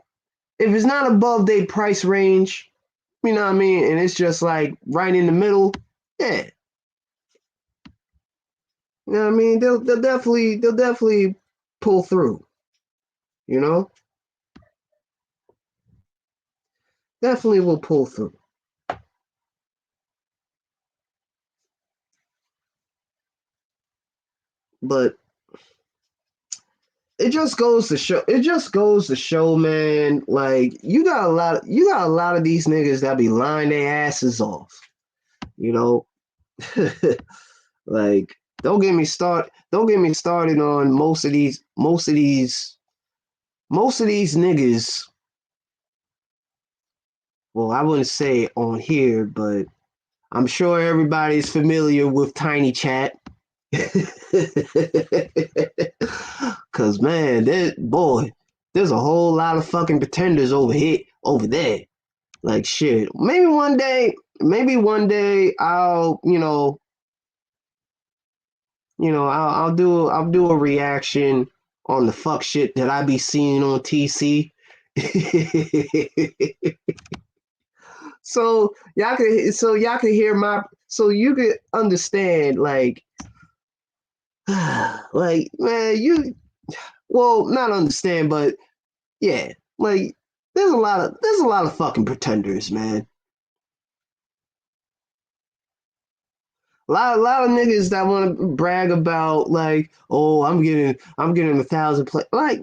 not above their price range, you know what I mean, and it's just like right in the middle, yeah, you know what I mean. They'll definitely pull through. You know, definitely will pull through. But it just goes to show. It just goes to show, man. Like you got a lot of these niggas that be lying their asses off. You know, like don't get me started on most of these niggas. Well, I wouldn't say on here, but I'm sure everybody's familiar with Tiny Chat. Cause man, there's a whole lot of fucking pretenders over there. Like shit. Maybe one day I'll do a reaction on the fuck shit that I be seeing on TC. y'all can hear so you could understand like man, not understand, but yeah, like there's a lot of fucking pretenders, man. A lot of niggas that want to brag about like, oh, I'm getting 1,000 play. Like,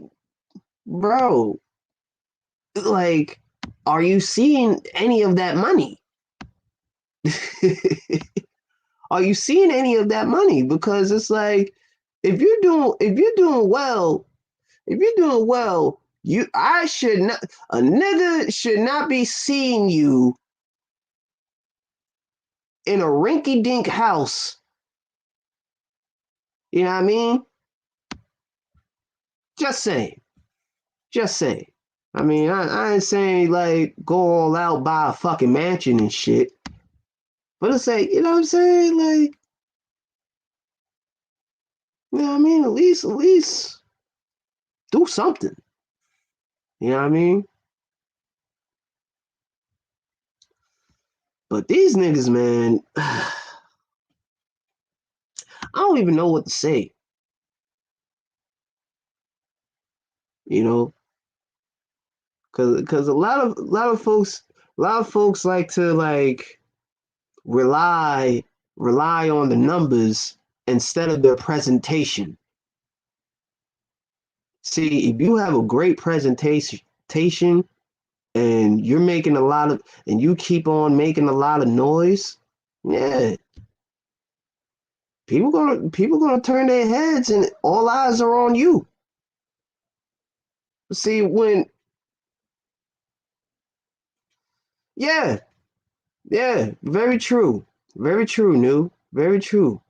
bro, like, are you seeing any of that money? Are you seeing any of that money? Because it's like, if you're doing well, you I should not a nigga should not be seeing you in a rinky dink house. You know what I mean? Just saying. Just saying. I mean, I ain't saying like go all out, buy a fucking mansion and shit. But it's like, you know what I'm saying? Like, you know what I mean? At least do something. You know what I mean? But these niggas, man, I don't even know what to say. You know, because a lot of folks like to like rely on the numbers instead of their presentation. See, if you have a great presentation and you're making a lot of and you keep on making a lot of noise, yeah, people gonna turn their heads and all eyes are on you. See, when yeah, yeah, very true. Very true, new. Very true.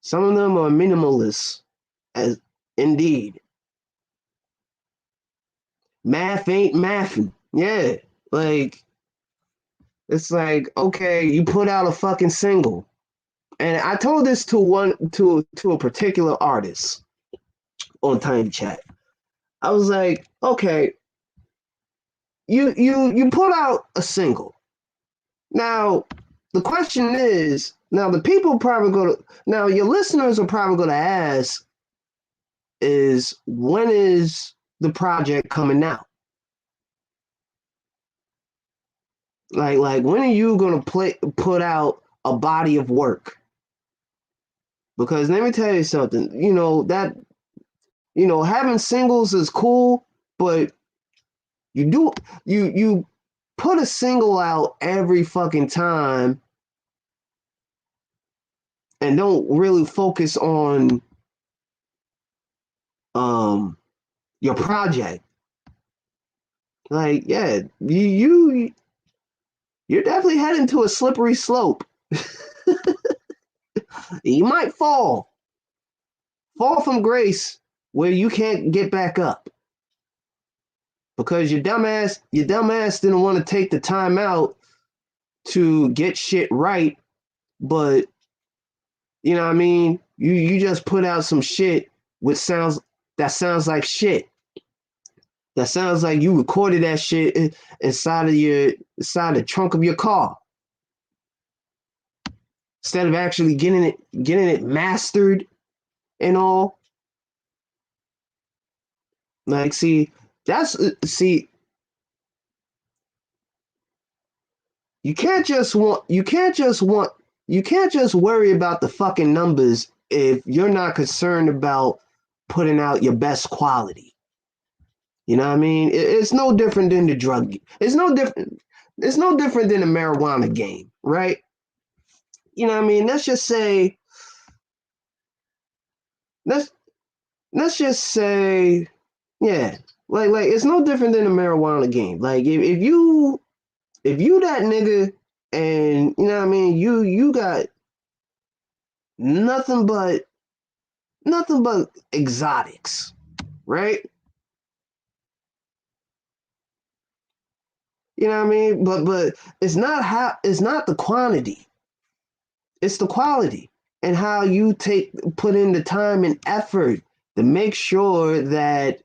Some of them are minimalists, as indeed. Math ain't mathing. Yeah. Like, it's like, okay, you put out a fucking single. And I told this to a particular artist on Tiny Chat. I was like, okay, you put out a single. Now, the question is, now the people probably go to now your listeners are probably going to ask is when is the project coming out? Like when are you going to put out a body of work? Because let me tell you something, having singles is cool, but you do you put a single out every fucking time and don't really focus on um your project. Like, yeah, you're definitely heading to a slippery slope. You might fall from grace where you can't get back up because your dumbass didn't want to take the time out to get shit right, but you know what I mean? You just put out some shit which sounds like shit. That sounds like you recorded that shit inside the trunk of your car instead of actually getting it mastered and all. Like, that's see, you can't just worry about the fucking numbers if you're not concerned about putting out your best quality. You know what I mean? It's no different than the drug. It's no different. It's no different than the marijuana game, right? You know what I mean? Let's let's just say, yeah, like it's no different than a marijuana game. Like if you that nigga and you know what I mean, you got nothing but exotics, right? You know what I mean? But it's not the quantity, it's the quality and how you put in the time and effort to make sure that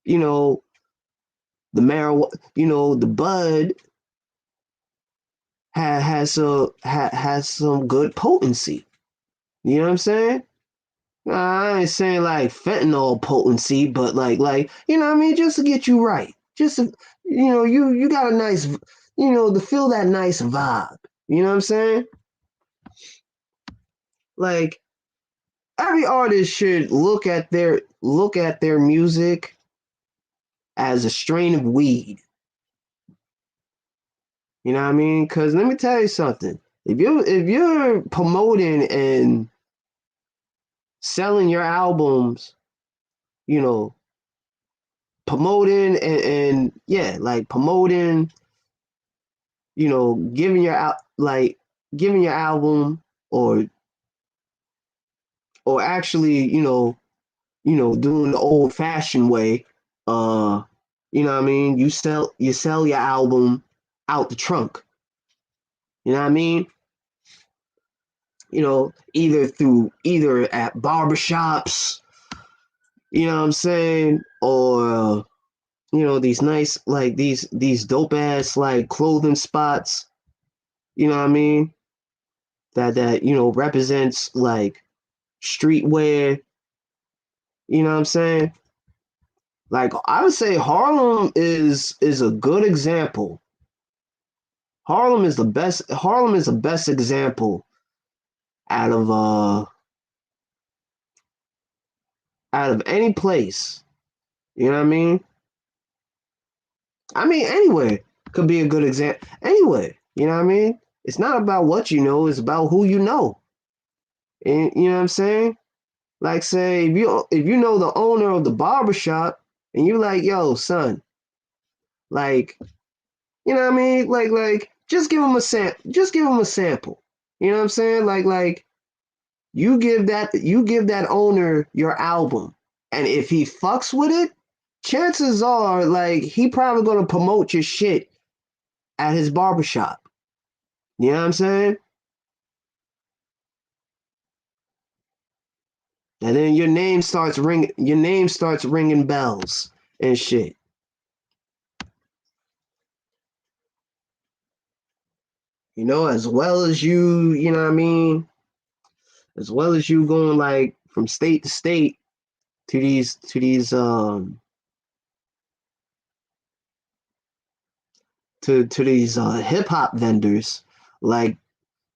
you know the bud has some good potency. You know what I'm saying? I ain't saying like fentanyl potency, but like you know what I mean, just to get you right. Just to, you got a nice to feel that nice vibe. You know what I'm saying? Like every artist should look at their music as a strain of weed. You know what I mean? Cause let me tell you something. If you're promoting and selling your albums, you know, promoting and yeah, like promoting, giving giving your album or actually, doing the old fashioned way, uh, you know what I mean? You sell your album out the trunk. You know what I mean? Either at barbershops, you know what I'm saying, or these nice like these dope ass like clothing spots, you know what I mean, that represents like streetwear, you know what I'm saying? Like I would say Harlem is a good example. Harlem is the best example out of uh out of any place. You know what I mean? I mean anywhere could be a good example. Anywhere, you know what I mean? It's not about what you know, it's about who you know. And you know what I'm saying? Like say if you know the owner of the barbershop and you're like, yo, son, like, you know what I mean? Like just give him a sample. You know what I'm saying? Like you give that owner your album. And if he fucks with it, chances are like he probably gonna promote your shit at his barbershop. You know what I'm saying? And then your name starts ringing bells and shit. As well as you know what I mean? As well as you going like from state to state to these hip hop vendors, like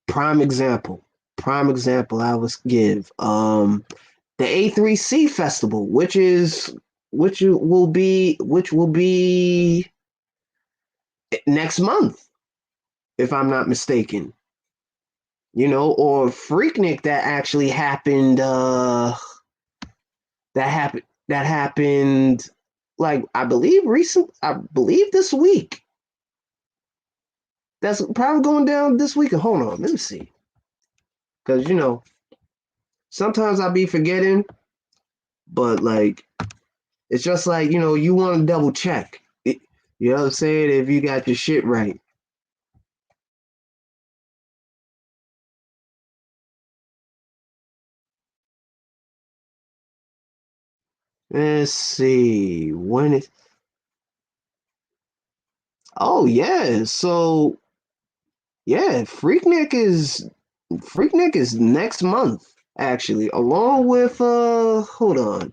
prime example. Prime example I would give. The A3C festival, which will be next month, if I'm not mistaken. Or Freaknik that actually happened that happened like I believe this week. That's probably going down this week. Hold on, let me see. Cause sometimes I be forgetting, but like it's just like, you want to double check. You know what I'm saying? If you got your shit right. Let's see. Oh yeah. So yeah, Freaknik is next month actually, along with hold on.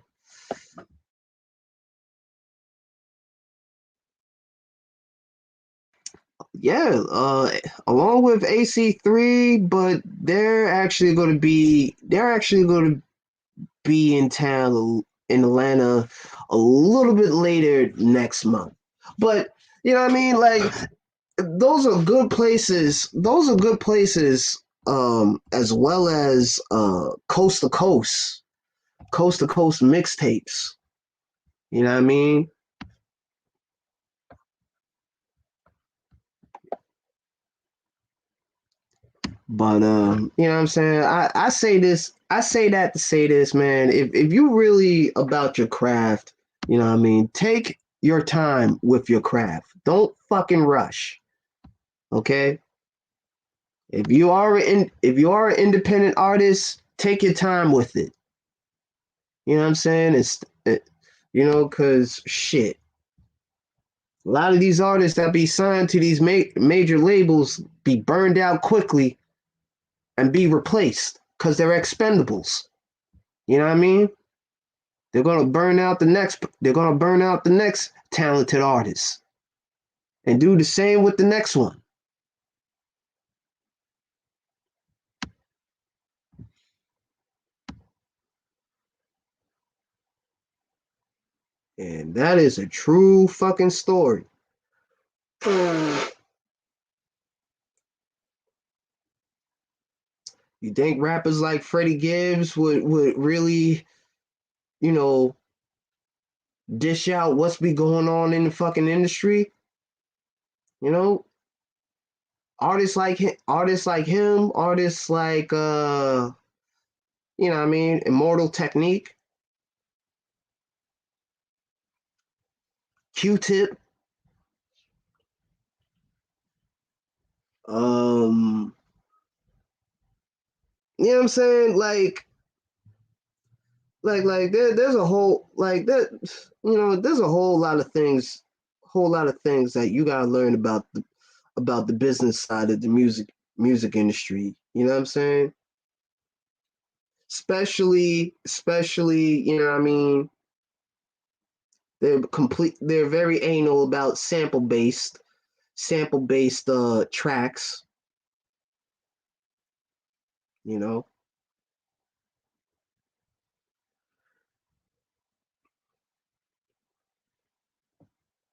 Yeah, along with AC3, but they're actually going to be in town in Atlanta a little bit later next month. But you know what I mean? Like those are good places. Those are good places. As well as coast to coast mixtapes. You know what I mean? But you know what I'm saying? I say this, I say that to say this, man. If you really about your craft, you know what I mean, take your time with your craft. Don't fucking rush. Okay? If you are an independent artist, take your time with it. You know what I'm saying? You know, cause shit. A lot of these artists that be signed to these major labels be burned out quickly and be replaced because they're expendables. You know what I mean? They're gonna burn out the next talented artist and do the same with the next one. And that is a true fucking story. You think rappers like Freddie Gibbs would really, you know, dish out what's be going on in the fucking industry? You know, artists like you know what I mean, Immortal Technique, Q-Tip, um, you know what I'm saying? There's a whole like that, you know, there's a whole lot of things that you gotta learn about the business side of the music industry. You know what I'm saying? Especially, you know what I mean, they're very anal about sample based tracks, you know.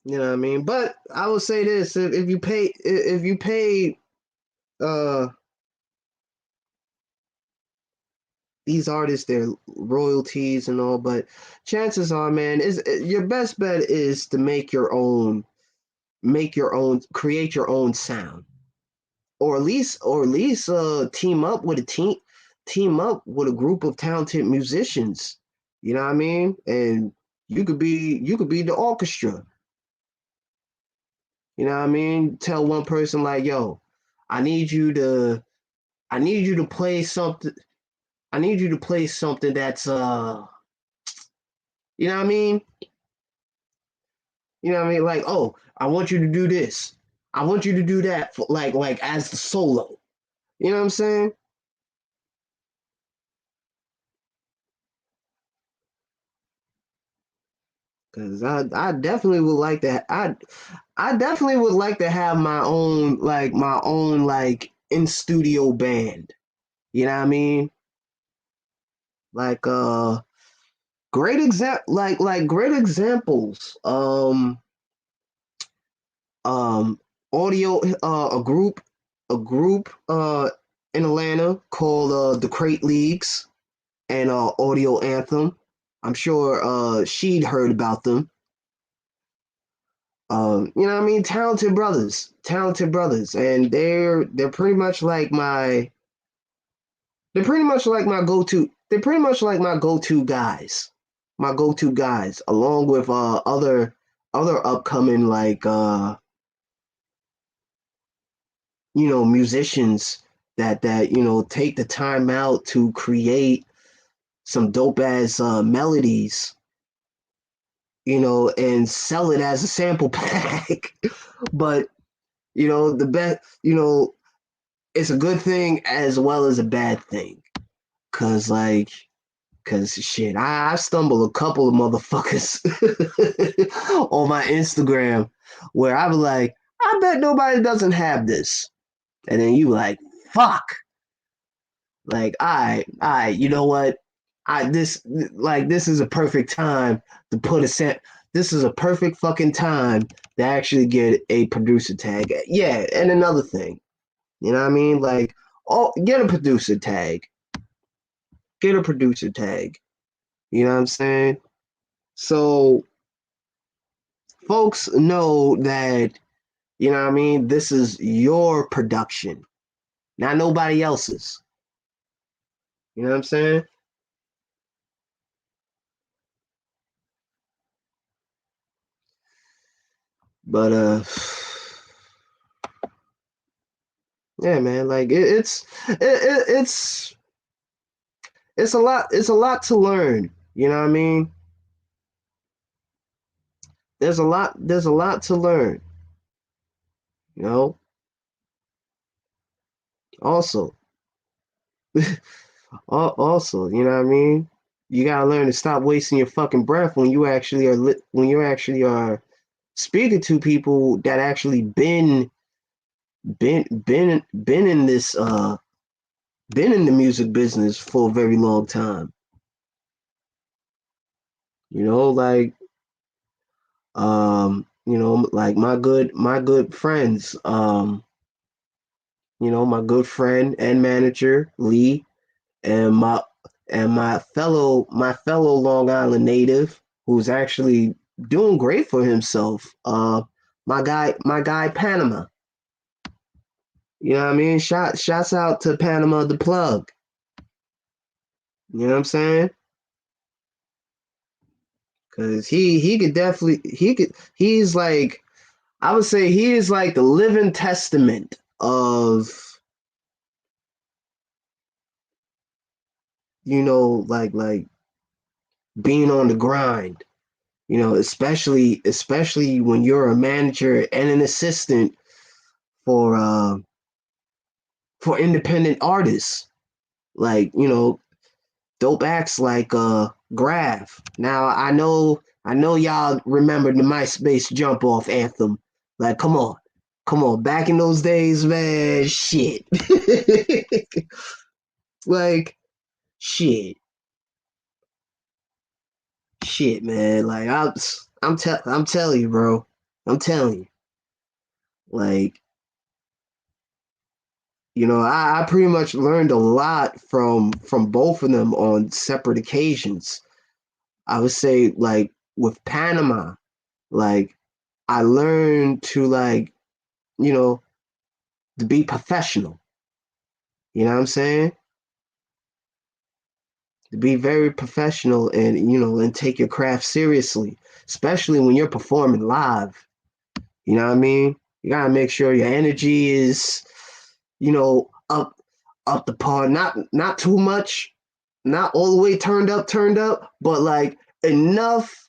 You know what I mean? But I will say this, if you pay uh these artists their royalties and all, but chances are, man, is your best bet is to create your own sound, or at least team up with a group of talented musicians. You know what I mean? And you could be the orchestra. You know what I mean? Tell one person like, yo, I need you to I need you to play something. I need you to play something that's you know what I mean? You know what I mean? Like, oh, I want you to do this. I want you to do that for, like as the solo. You know what I'm saying? Cause I definitely would like that. I definitely would like to have my own like in studio band. You know what I mean? Like great examples. Um audio a group in Atlanta called the Crate Leagues and Audio Anthem. I'm sure she'd heard about them. You know what I mean? Talented brothers, and they're pretty much like they're pretty much like my go-to. They're pretty much like my go-to guys, along with other upcoming like you know musicians that you know take the time out to create some dope ass melodies and sell it as a sample pack. But the best, it's a good thing as well as a bad thing. Cause like, cause shit, I stumbled a couple of motherfuckers on my Instagram where I was like, I bet nobody doesn't have this. And then you like, fuck. Like, all right, you know what? This is a perfect time to put a set. This is a perfect fucking time to actually get a producer tag. Yeah, and another thing, you know what I mean? Like, oh, get a producer tag. Get a producer tag. You know what I'm saying? So folks know that, you know what I mean, this is your production, not nobody else's. You know what I'm saying? But yeah, man, like it's a lot to learn. You know what I mean? There's a lot to learn. You know. Also, also, you know what I mean? You gotta learn to stop wasting your fucking breath when you actually are speaking to people that actually been in this been in the music business for a very long time. Like like my good friends, my good friend and manager Lee, and my fellow Long Island native who's actually doing great for himself. My guy Panama. You know what I mean? Shouts out to Panama the plug. You know what I'm saying? Cause he could definitely he's like, I would say he is like the living testament of, like being on the grind. Especially when you're a manager and an assistant for independent artists, like dope acts like Grav. Now I know y'all remember the MySpace jump off anthem. Like, come on, back in those days, man. Shit, like shit, shit, man. Like I'm telling you, bro. I'm telling you, like I pretty much learned a lot from both of them on separate occasions. I would say, like, with Panama, like, I learned to, like, you know, to be professional. You know what I'm saying? To be very professional, and take your craft seriously, especially when you're performing live. You know what I mean? You gotta make sure your energy is, up the par, not too much, not all the way turned up, but like enough,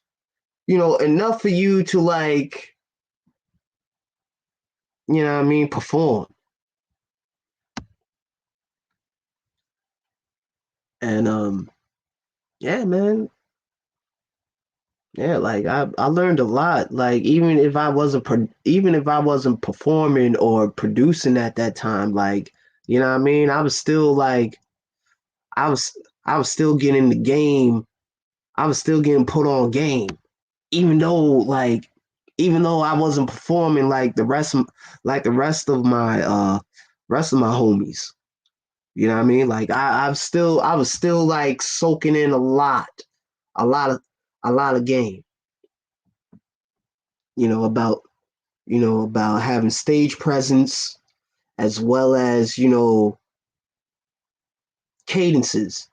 enough for you to, like, what I mean, perform. And yeah, man. Yeah, like I learned a lot. Like, even if I wasn't performing or producing at that time, like, what I mean, I was still like, I was I was still getting the game. I was still getting put on game, even though like even though I wasn't performing like the rest of my homies. You know what I mean? Like, I was still like soaking in a lot of game. About about having stage presence as well as cadences.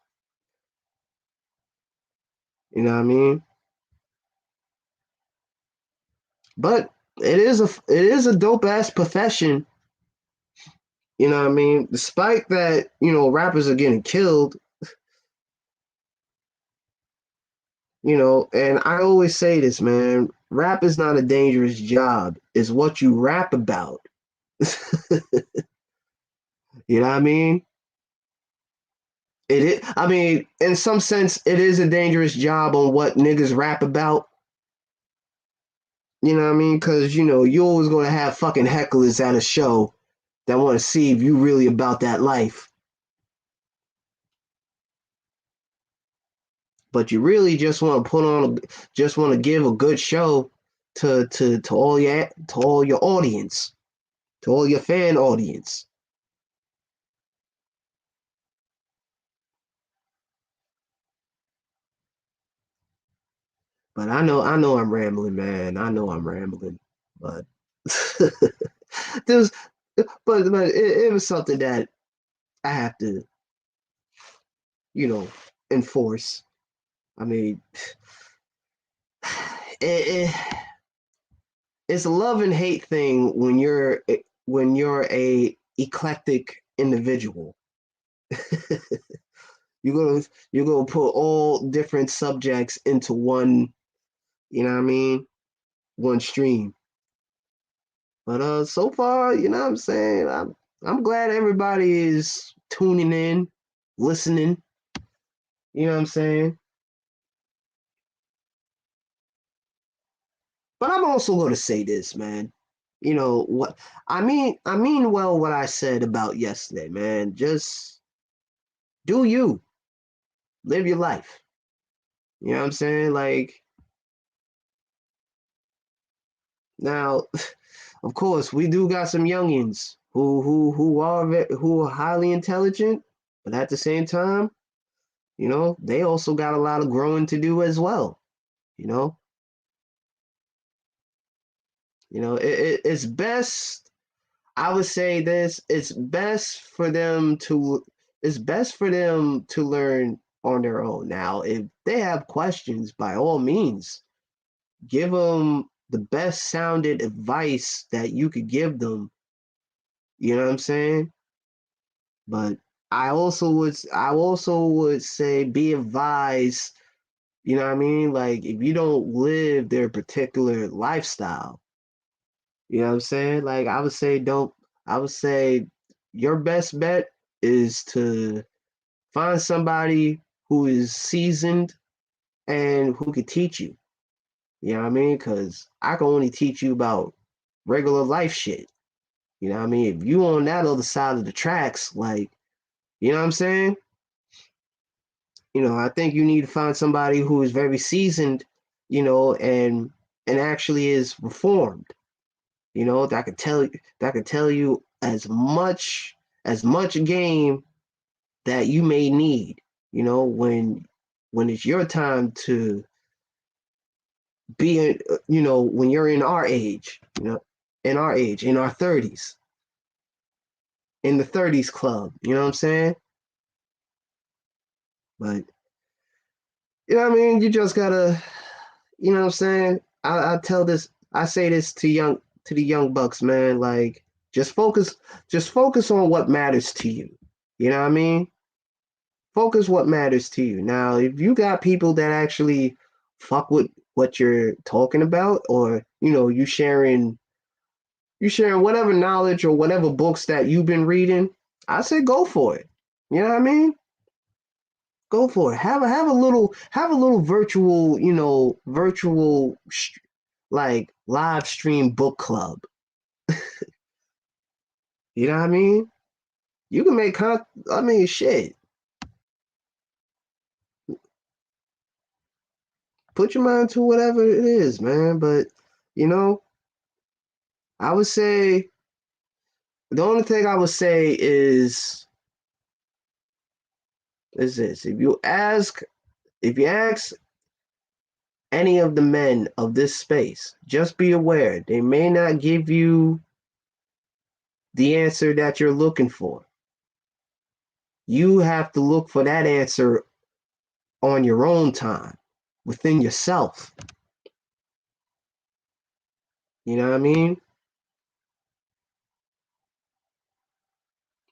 You know what I mean? But it is a dope ass profession. You know what I mean? Despite that, rappers are getting killed. And I always say this, man. Rap is not a dangerous job. It's what you rap about. You know what I mean? I mean, in some sense, it is a dangerous job on what niggas rap about. You know what I mean? Because, you always going to have fucking hecklers at a show that want to see if you really about that life. But you really just want to just want to give a good show to all your audience, to all your fan audience. But I know I'm rambling, man. I know I'm rambling, but there's, but it was something that I have to, you know, enforce. I mean, it, it it's a love and hate thing when you're a eclectic individual. You're gonna put all different subjects into one, you know what I mean, one stream. But so far, you know what I'm saying? I'm glad everybody is tuning in, listening, you know what I'm saying? But I'm also gonna say this, man. You know what I mean well what I said about yesterday, man. Just do you. Live your life. You know what I'm saying? Like now, of course, we do got some youngins who are highly intelligent, but at the same time, they also got a lot of growing to do as well. You know, it's best. I would say this: it's best for them to learn on their own. Now, if they have questions, by all means, give them the best sounded advice that you could give them. You know what I'm saying? But I also would say be advised, you know what I mean? Like if you don't live their particular lifestyle, you know what I'm saying? Like I would say your best bet is to find somebody who is seasoned and who could teach you. You know what I mean? Cuz I can only teach you about regular life shit. You know what I mean? If you on that other side of the tracks, like, you know what I'm saying? I think you need to find somebody who is very seasoned, and actually is reformed, that could tell you as much game that you may need, when it's your time to be in, when you're in our 30s, in the 30s club, you know what I'm saying? But you know what I mean? You just gotta, you know what I'm saying? I say this to the young bucks, man. Like, just focus on what matters to you. You know what I mean? Focus what matters to you. Now, if you got people that actually fuck with what you're talking about, or you sharing whatever knowledge or whatever books that you've been reading, I say go for it. You know what I mean? Go for it. Have a little virtual, like live stream book club. You know what I mean? You can make I mean, shit. Put your mind to whatever it is, man. But you know, I would say the only thing I would say is this: if you ask any of the men of this space, just be aware they may not give you the answer that you're looking for. You have to look for that answer on your own time, within yourself. You know what I mean?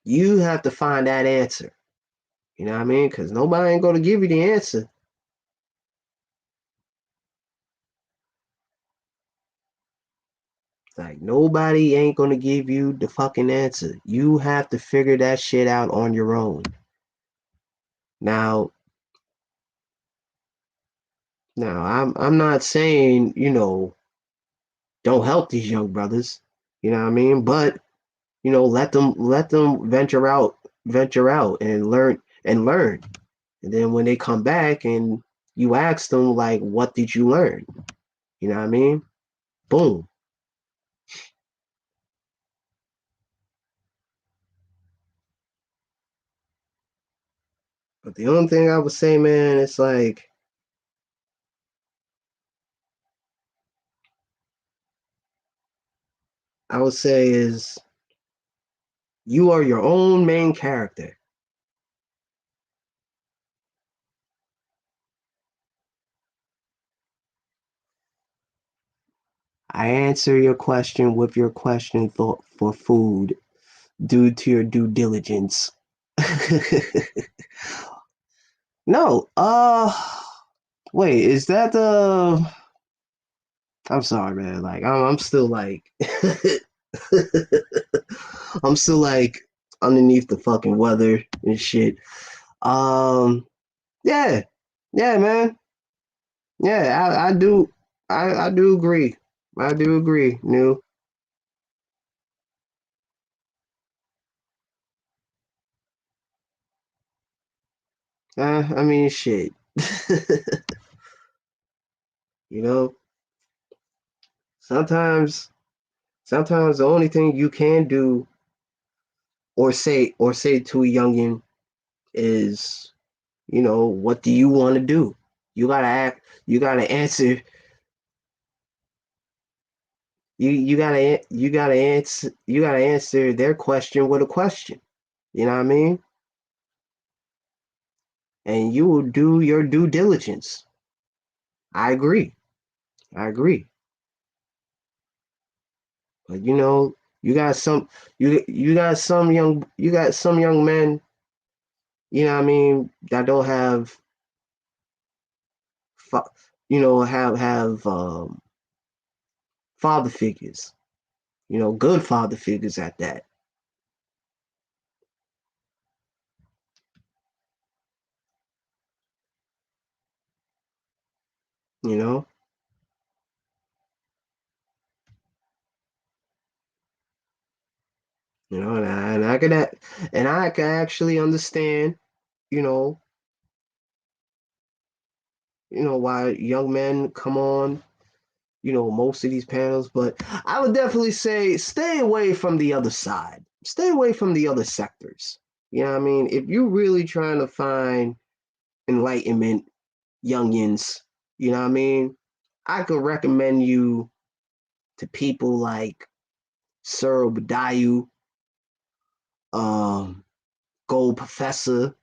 You have to find that answer. You know what I mean? Because nobody ain't going to give you the answer. Like nobody ain't gonna give you the fucking answer. You have to figure that shit out on your own. Now, I'm not saying, don't help these young brothers. You know what I mean? But, let them venture out and learn. And then when they come back and you ask them like, what did you learn? You know what I mean? Boom. But the only thing I would say, man, it's like I would say is you are your own main character. I answer your question with your question for food due to your due diligence. No, wait, is that the? I'm sorry, man. Like, I'm still like, I'm still like underneath the fucking weather and shit. Um, yeah, yeah, man. Yeah, I do, I do agree. I do agree, New. I mean, shit. You know, sometimes, sometimes the only thing you can do or say to a youngin is, what do you want to do? You gotta act. You gotta answer. You gotta answer their question with a question. You know what I mean? And you will do your due diligence. I agree. I agree. But you got some you got some young men, what I mean, that don't have have father figures, good father figures at that, you know, and I can actually understand, you know, why young men come on, most of these panels, but I would definitely say stay away from the other side. Stay away from the other sectors. You know what I mean? If you're really trying to find enlightenment, youngins, you know what I mean? I could recommend you to people like Sir Obadiah, um, Gold Professor,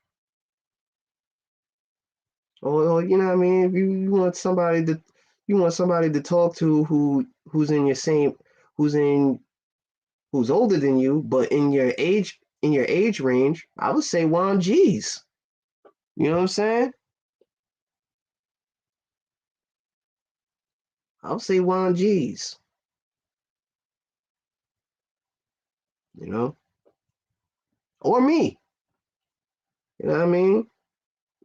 or you know what I mean? If you want somebody to talk to who's in your same who's in who's older than you, but in your age range, I would say Juan G's. You know what I'm saying? I would say Juan G's. You know, or me. You know what I mean?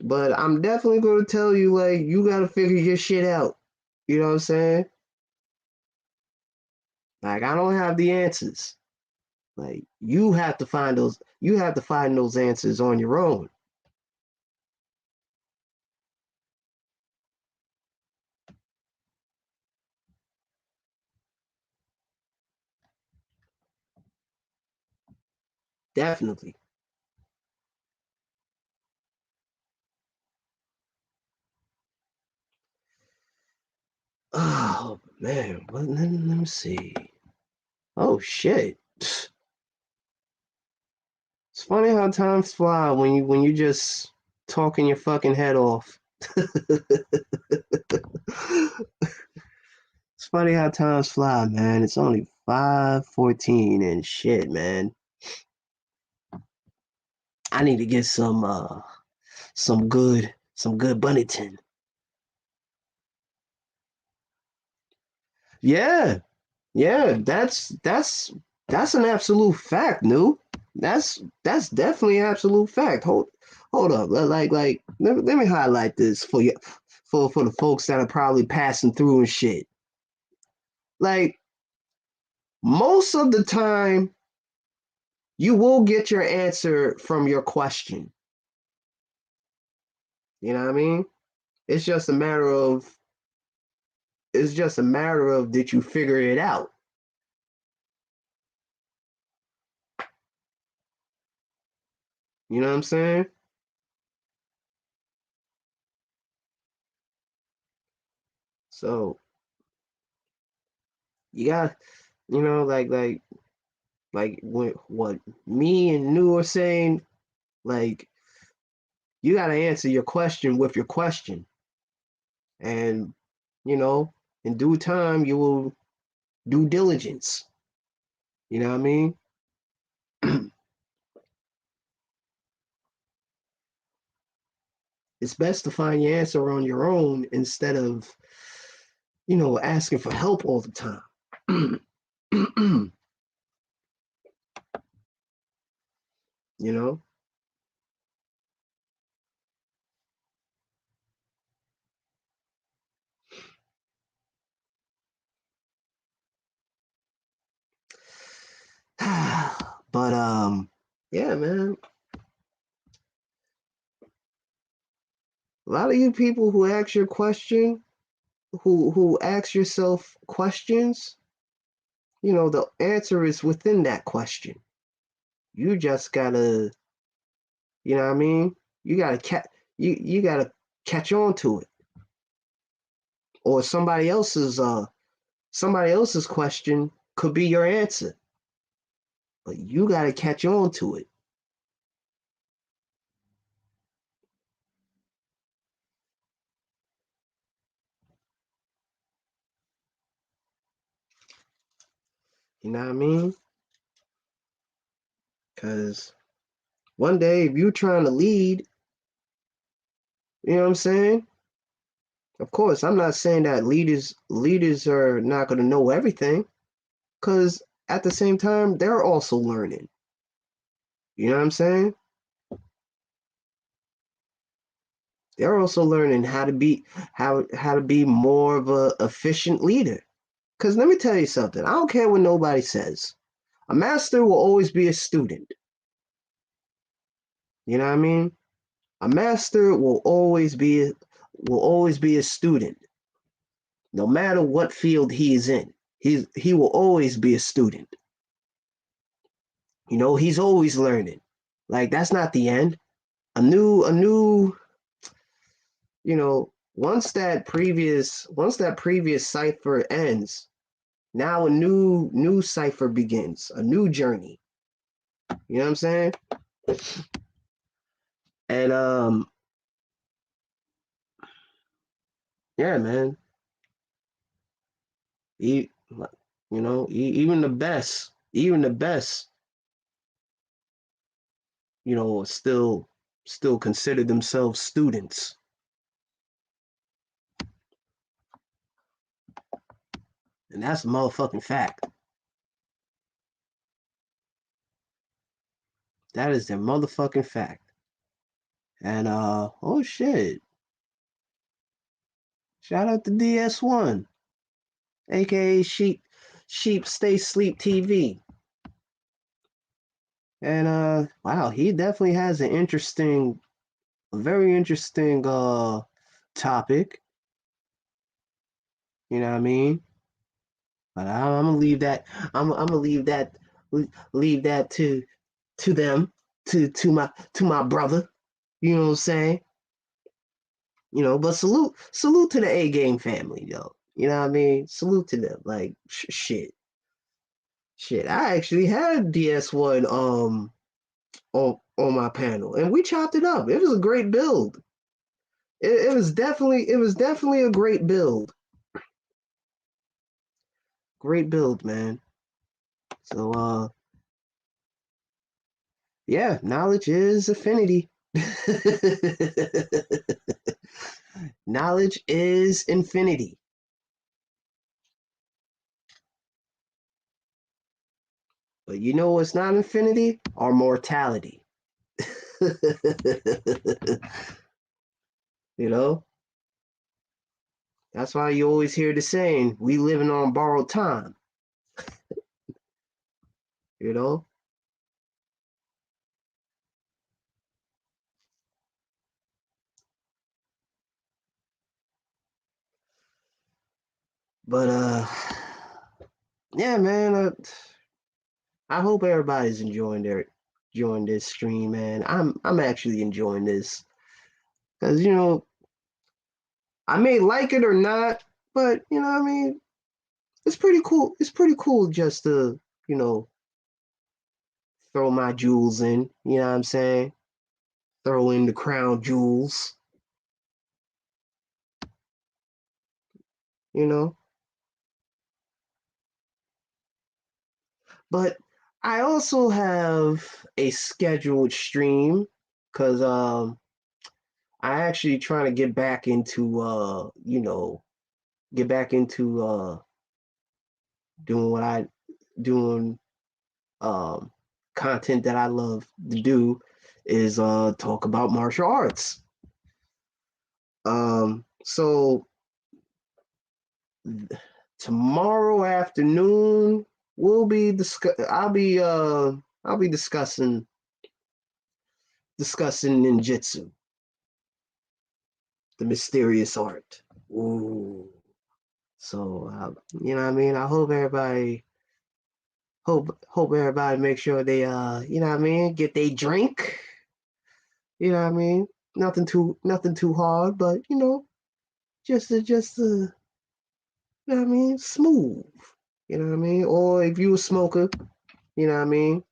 But I'm definitely going to tell you, like, you got to figure your shit out. You know what I'm saying? Like, I don't have the answers. Like, you have to find those. You have to find those answers on your own. Definitely. Oh man, let me see. Oh shit. It's funny how times fly when you just talking your fucking head off. It's funny how times fly, man. It's only 5:14 and shit, man. I need to get some good Bunnington. Yeah, Yeah, that's an absolute fact, new. That's definitely an absolute fact. Hold up. Let me highlight this for you for the folks that are probably passing through and shit. Like most of the time you will get your answer from your question. You know what I mean? It's just a matter of it's just a matter of did you figure it out? You know what I'm saying? So you got like what me and New are saying, like you got to answer your question with your question, and you know, in due time you will do diligence. You know what I mean? It's best to find your answer on your own instead of asking for help all the time. you know, but yeah, man. A lot of you people who ask your question, who ask yourself questions, the answer is within that question. You just gotta, what I mean? You gotta you gotta catch on to it. Or somebody else's question could be your answer. But you gotta catch on to it. You know what I mean? Cause one day if you're trying to lead, you know what I'm saying? Of course, I'm not saying that leaders are not gonna know everything, because at the same time, they're also learning. You know what I'm saying? They're also learning how to be more of a efficient leader. Because let me tell you something. I don't care what nobody says. A master will always be a student. You know what I mean? A master will always be a student, no matter what field he is in. He will always be a student. He's always learning. Like that's not the end. A new once that previous cipher ends, now a new cipher begins, a new journey. You know what I'm saying? And yeah, man. E- even the best, still consider themselves students. And that's a motherfucking fact. That is their motherfucking fact. And oh shit. Shout out to DS1, aka Sheep Stay Sleep TV. And wow, he definitely has a very interesting topic. You know what I mean? But I'm gonna leave that. I'm gonna leave that to them, to my brother. You know what I'm saying? But salute to the A Game family, yo. You know what I mean? Salute to them. Like shit. I actually had DS1 on my panel, and we chopped it up. It was a great build. It was definitely a great build. Great build, man. So yeah, knowledge is affinity. Knowledge is infinity. But you know what's not infinity? Our mortality. You know? That's why you always hear the saying, we living on borrowed time, you know? But yeah, man, I hope everybody's enjoying this stream, man. I'm actually enjoying this because I may like it or not, but you know what I mean. It's pretty cool. It's pretty cool just to you know throw my jewels in. You know what I'm saying? Throw in the crown jewels. You know, but I also have a scheduled stream because I actually trying to get back into get back into doing what I doing um content that I love to do is talk about martial arts. So tomorrow afternoon I'll be discussing ninjutsu, the mysterious art. Ooh. So you know what I mean? I hope everybody make sure they you know what I mean, get they drink. You know what I mean? Nothing too hard, but just you know what I mean, smooth. You know what I mean? Or if you a smoker, you know what I mean?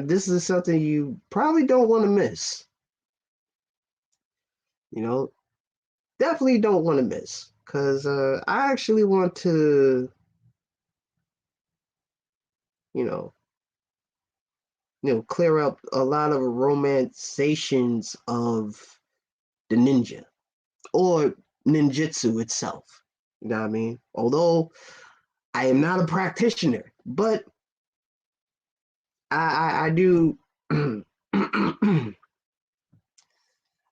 This is something you probably don't want to miss. You know, definitely don't want to miss. Cause I actually want to, you know, clear up a lot of romantizations of the ninja or ninjutsu itself. You know what I mean? Although I am not a practitioner, but I do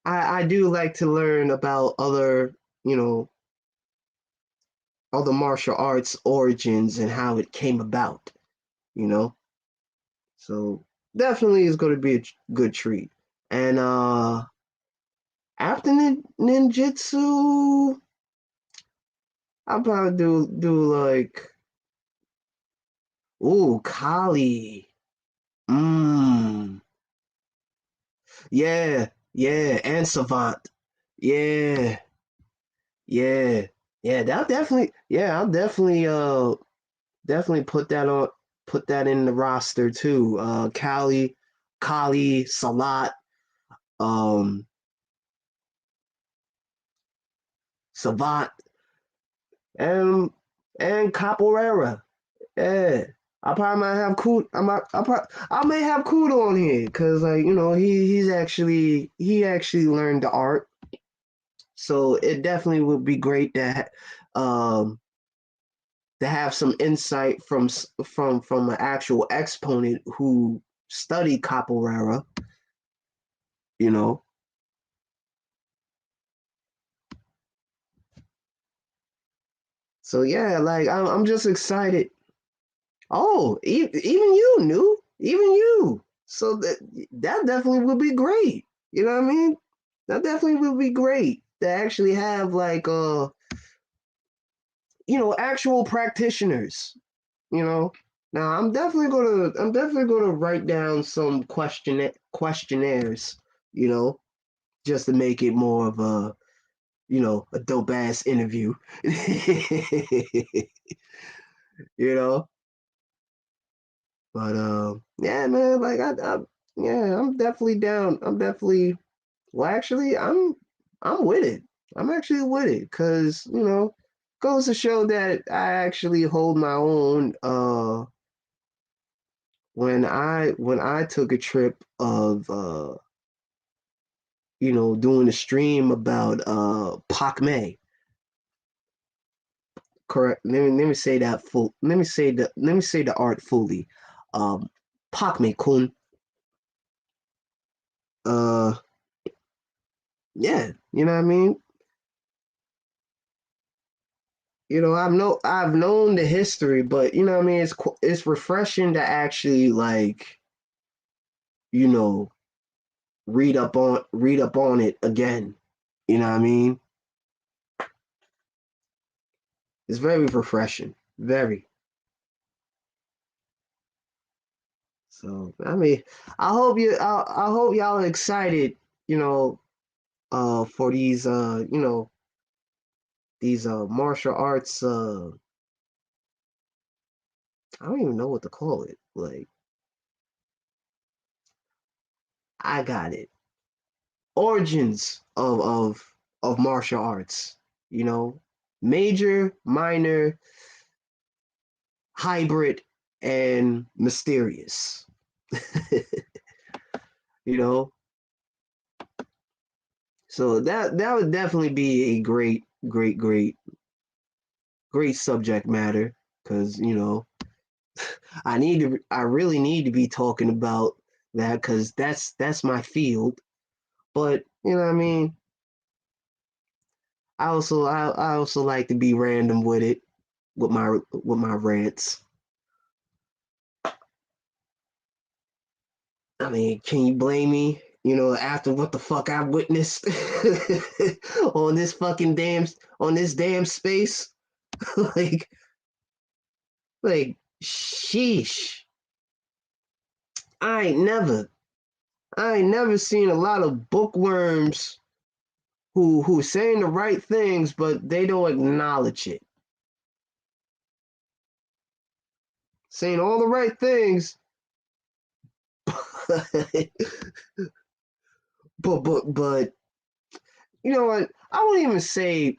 I do like to learn about you know, other martial arts origins and how it came about, you know? So definitely is going to be a good treat. And after ninjutsu, I'll probably do like Kali. Mmm. Yeah, yeah, and Savant. Yeah, yeah, yeah. I'll definitely put that in the roster too. Kali, Salat, um, Savant, and Capoeira. Yeah. I probably might have Coot. I may have Coot on here because like he actually learned the art, so it definitely would be great um to have some insight from an actual exponent who studied capoeira. You know, so yeah, like I'm just excited. Oh, even you knew, even you. So that definitely would be great. You know what I mean? That definitely would be great to actually have like actual practitioners. You know. Now I'm definitely gonna write down some questionnaires. You know, just to make it more of a dope ass interview. you know. But yeah, man, like yeah, I'm definitely down. I'm definitely well, actually, I'm with it. I'm actually with it because goes to show that I actually hold my own. When I took a trip of doing a stream about Pac May. Correct. Let me say that full. Let me say the art fully. Park Kun. Uh, yeah, you know what I mean. I've known the history, but you know what I mean. It's refreshing to actually like you know read up on it again. You know what I mean. It's very refreshing, very. So I mean, I hope y'all are excited. You know, for these these martial arts. I don't even know what to call it. Like I got it. Origins of martial arts. You know, major, minor, hybrid, and mysterious. You know, so that would definitely be a great subject matter because I really need to be talking about that because that's my field. But you know what I mean. I also like to be random with it with my rants. I mean, can you blame me? You know, after what the fuck I witnessed on this fucking on this damn space, like like sheesh. I ain't never I ain't never seen a lot of bookworms who saying the right things, but they don't acknowledge it. Saying all the right things, but you know what? I wouldn't even say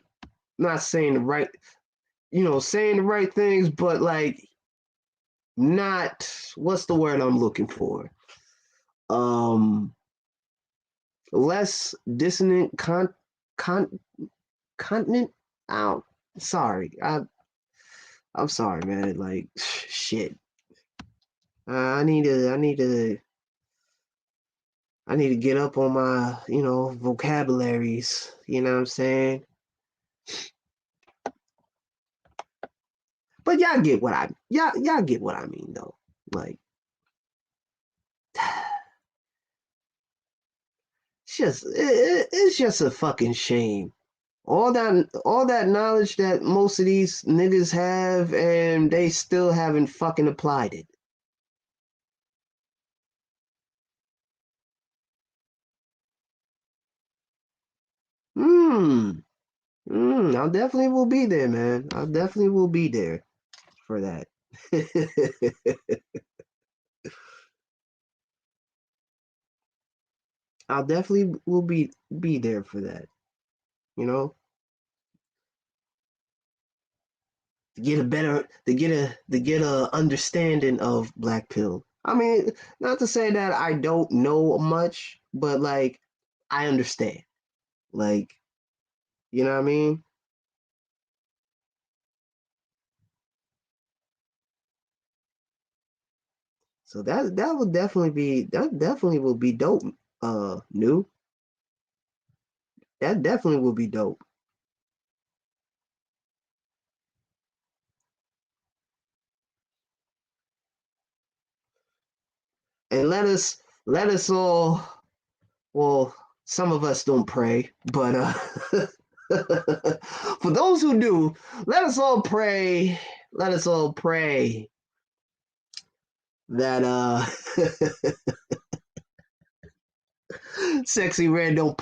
not saying the right, saying the right things, but like not what's the word I'm looking for? Um, less dissonant con continent. Out. Sorry, I'm sorry, man. Like shit. I need to get up on my vocabularies. You know what I'm saying? But y'all get what I mean though. Like it's just a fucking shame. All that knowledge that most of these niggas have and they still haven't fucking applied it. Hmm. I definitely will be there, man. I definitely will be there for that. I'll definitely will be there for that. You know, to get a understanding of Black Pill. I mean, not to say that I don't know much, but like I understand. Like, you know what I mean? So that definitely will be dope. New. That definitely will be dope. And let us all well, some of us don't pray, but for those who do, let us all pray. Let us all pray that sexy red don't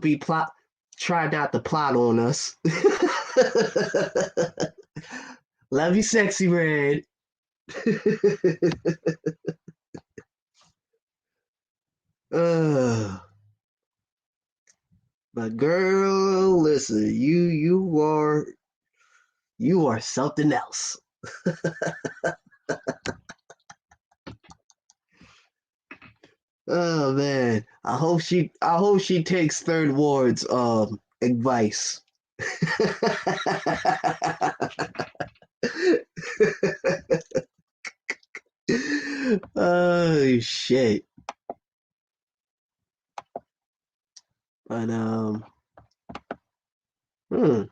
be plot try not to plot on us. Love you, sexy red. uh, but girl, listen, you are something else. Oh man, I hope she takes Third Ward's advice. Oh shit. But hmm.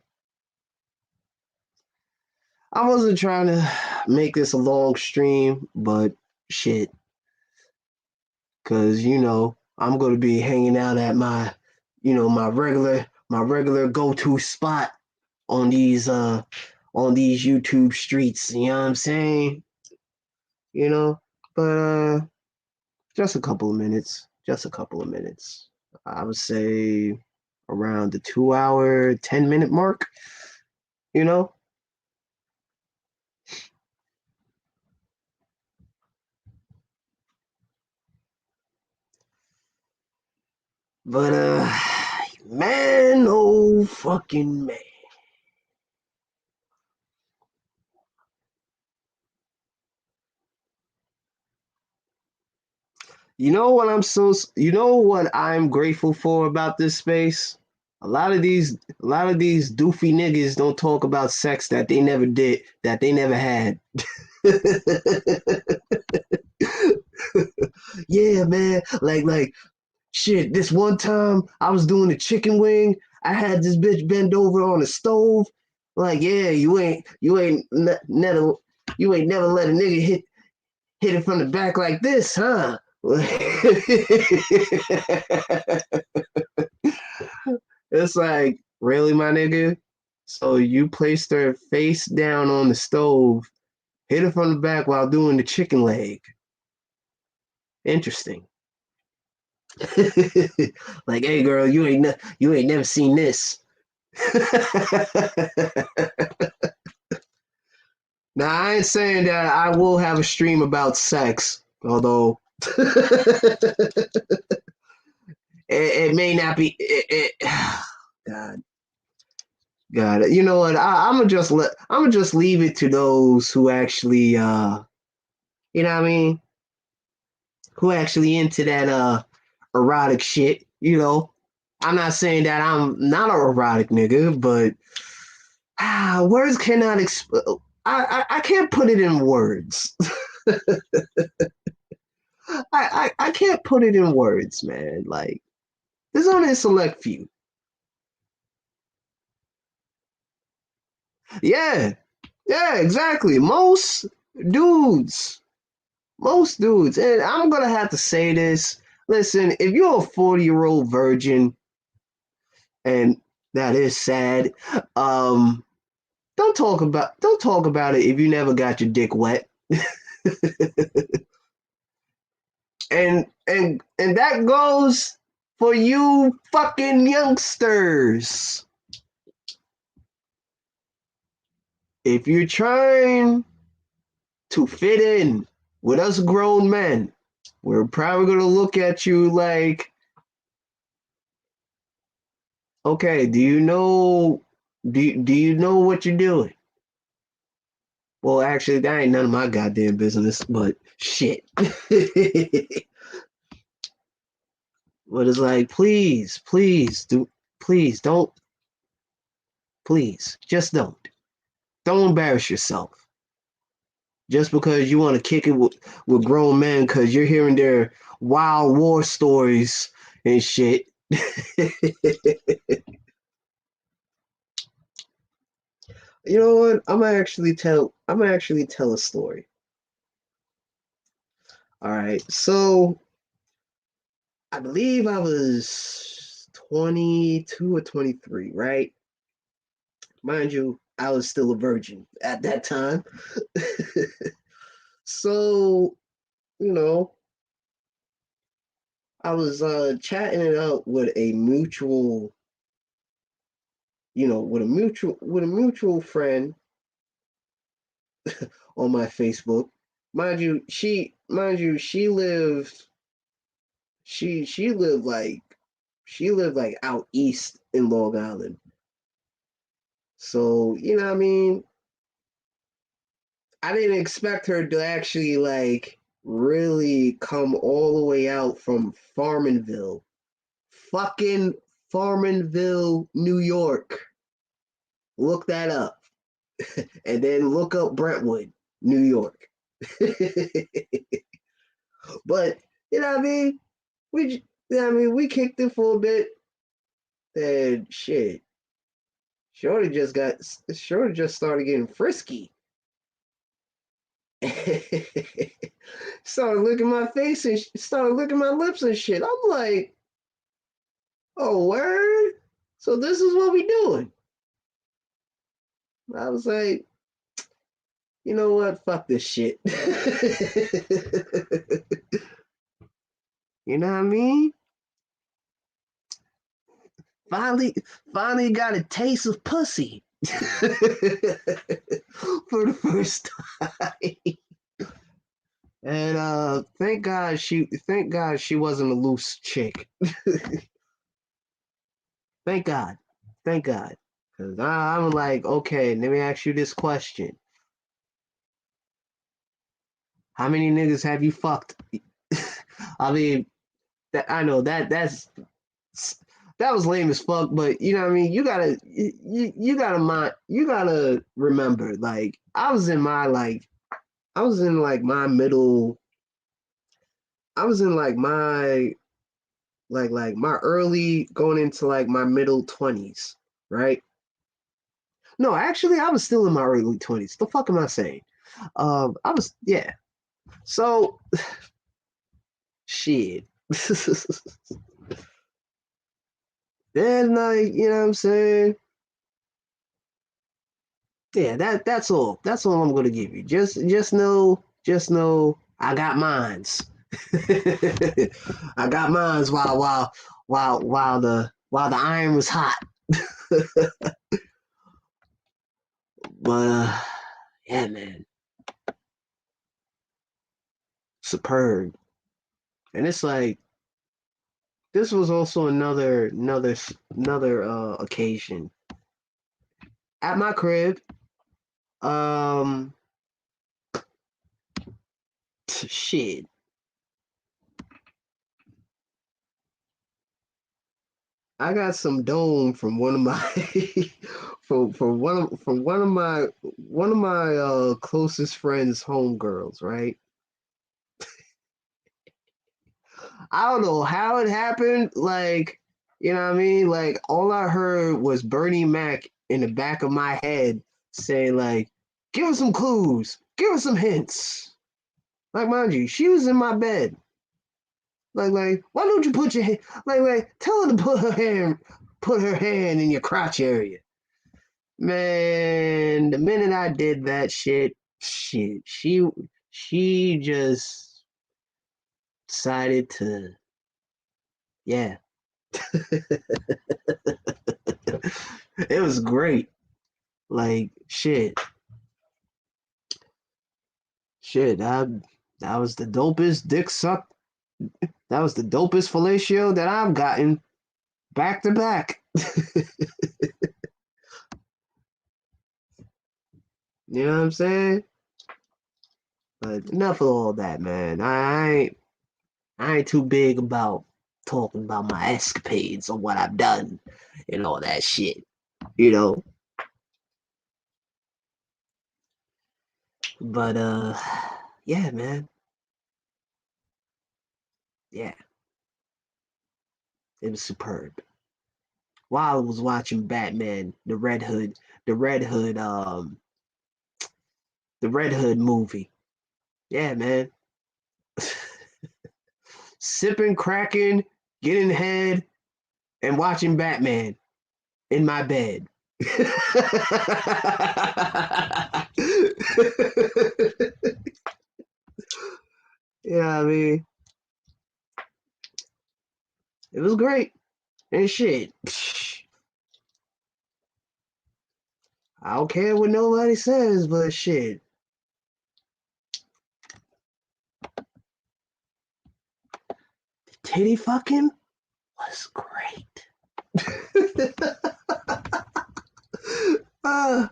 I wasn't trying to make this a long stream, but shit, cause I'm gonna be hanging out at my regular go-to spot on these YouTube streets. You know what I'm saying? You know, but just a couple of minutes. Just a couple of minutes. I would say around the 2 hour, 10 minute mark. You know, but man, oh fucking man. You know what I'm grateful for about this space? A lot of these doofy niggas don't talk about sex that they never did, that they never had. Yeah, man. Like shit, this one time I was doing a chicken wing. I had this bitch bend over on the stove. Like, yeah, you ain't never let a nigga hit it from the back like this, huh? It's like, really, my nigga? So you placed her face down on the stove, hit her from the back while doing the chicken leg. Interesting. Like, hey, girl, you ain't never seen this. Now, I ain't saying that I will have a stream about sex, although it may not be. God, God, you know what? I'm gonna just leave it to those who actually, you know what I mean, who actually into that erotic shit. I'm not saying that I'm not an erotic nigga, but words cannot I can't put it in words. I can't put it in words, man. Like, there's only a select few. Yeah, yeah, exactly. Dudes, most dudes, and I'm gonna have to say this. Listen, if you're a 40-year-old virgin, and that is sad, um, don't talk about it if you never got your dick wet. And that goes for you fucking youngsters. If you're trying to fit in with us grown men, we're probably gonna look at you like, okay, do you know what you're doing? Well, actually, that ain't none of my goddamn business, but shit. But it's like, please don't, please, just don't embarrass yourself just because you want to kick it with grown men because you're hearing their wild war stories and shit. You know what? I'm gonna actually tell a story. All right. So I believe I was 22 or 23, right? Mind you, I was still a virgin at that time. So, you know, I was chatting it out with a mutual friend on my Facebook. Mind you, she lived out east in Long Island. So, what I mean, I didn't expect her to actually like really come all the way out from Farmanville. Fucking Farmanville, New York. Look that up. And then look up Brentwood, New York. But you know what I mean? We kicked it for a bit, and shit. Shorty just started getting frisky. Started licking my face and started licking my lips and shit. I'm like, oh word. So this is what we doing. I was like, you know what? Fuck this shit. You know what I mean? Finally, finally got a taste of pussy for the first time. And thank God she wasn't a loose chick. Thank God. Thank God. Cause I'm like, okay, let me ask you this question. How many niggas have you fucked? I mean, I know that was lame as fuck, but you know what I mean. You gotta remember. Like I was in like my middle. I was in like my early going into like my middle 20s, right? No, actually, I was still in my early 20s. The fuck am I saying? I was yeah. So shit. Then like you know what I'm saying. Yeah, that's all. That's all I'm gonna give you. Just know, I got mines. I got mines while the iron was hot. But yeah, man, superb. And it's like this was also another occasion at my crib. Um, shit. I got some dome from one of my from one of my closest friends' homegirls, right? I don't know how it happened. Like, you know what I mean? Like, all I heard was Bernie Mac in the back of my head saying, like, give us some clues, give us some hints. Like, mind you, she was in my bed. Like, why don't you put your hand, tell her to put her hand in your crotch area. Man, the minute I did that shit, she just decided to, yeah. It was great. Like shit. That was the dopest dick suck. That was the dopest fellatio that I've gotten back to back. You know what I'm saying? But enough of all that, man. I ain't too big about talking about my escapades or what I've done and all that shit. You know. But yeah, man. Yeah, it was superb. While I was watching Batman, the Red Hood, the Red Hood movie. Yeah, man. Sipping, cracking, getting head, and watching Batman in my bed. You know what I mean? It was great. And shit. I don't care what nobody says, but shit. Titty fucking was great. Oh,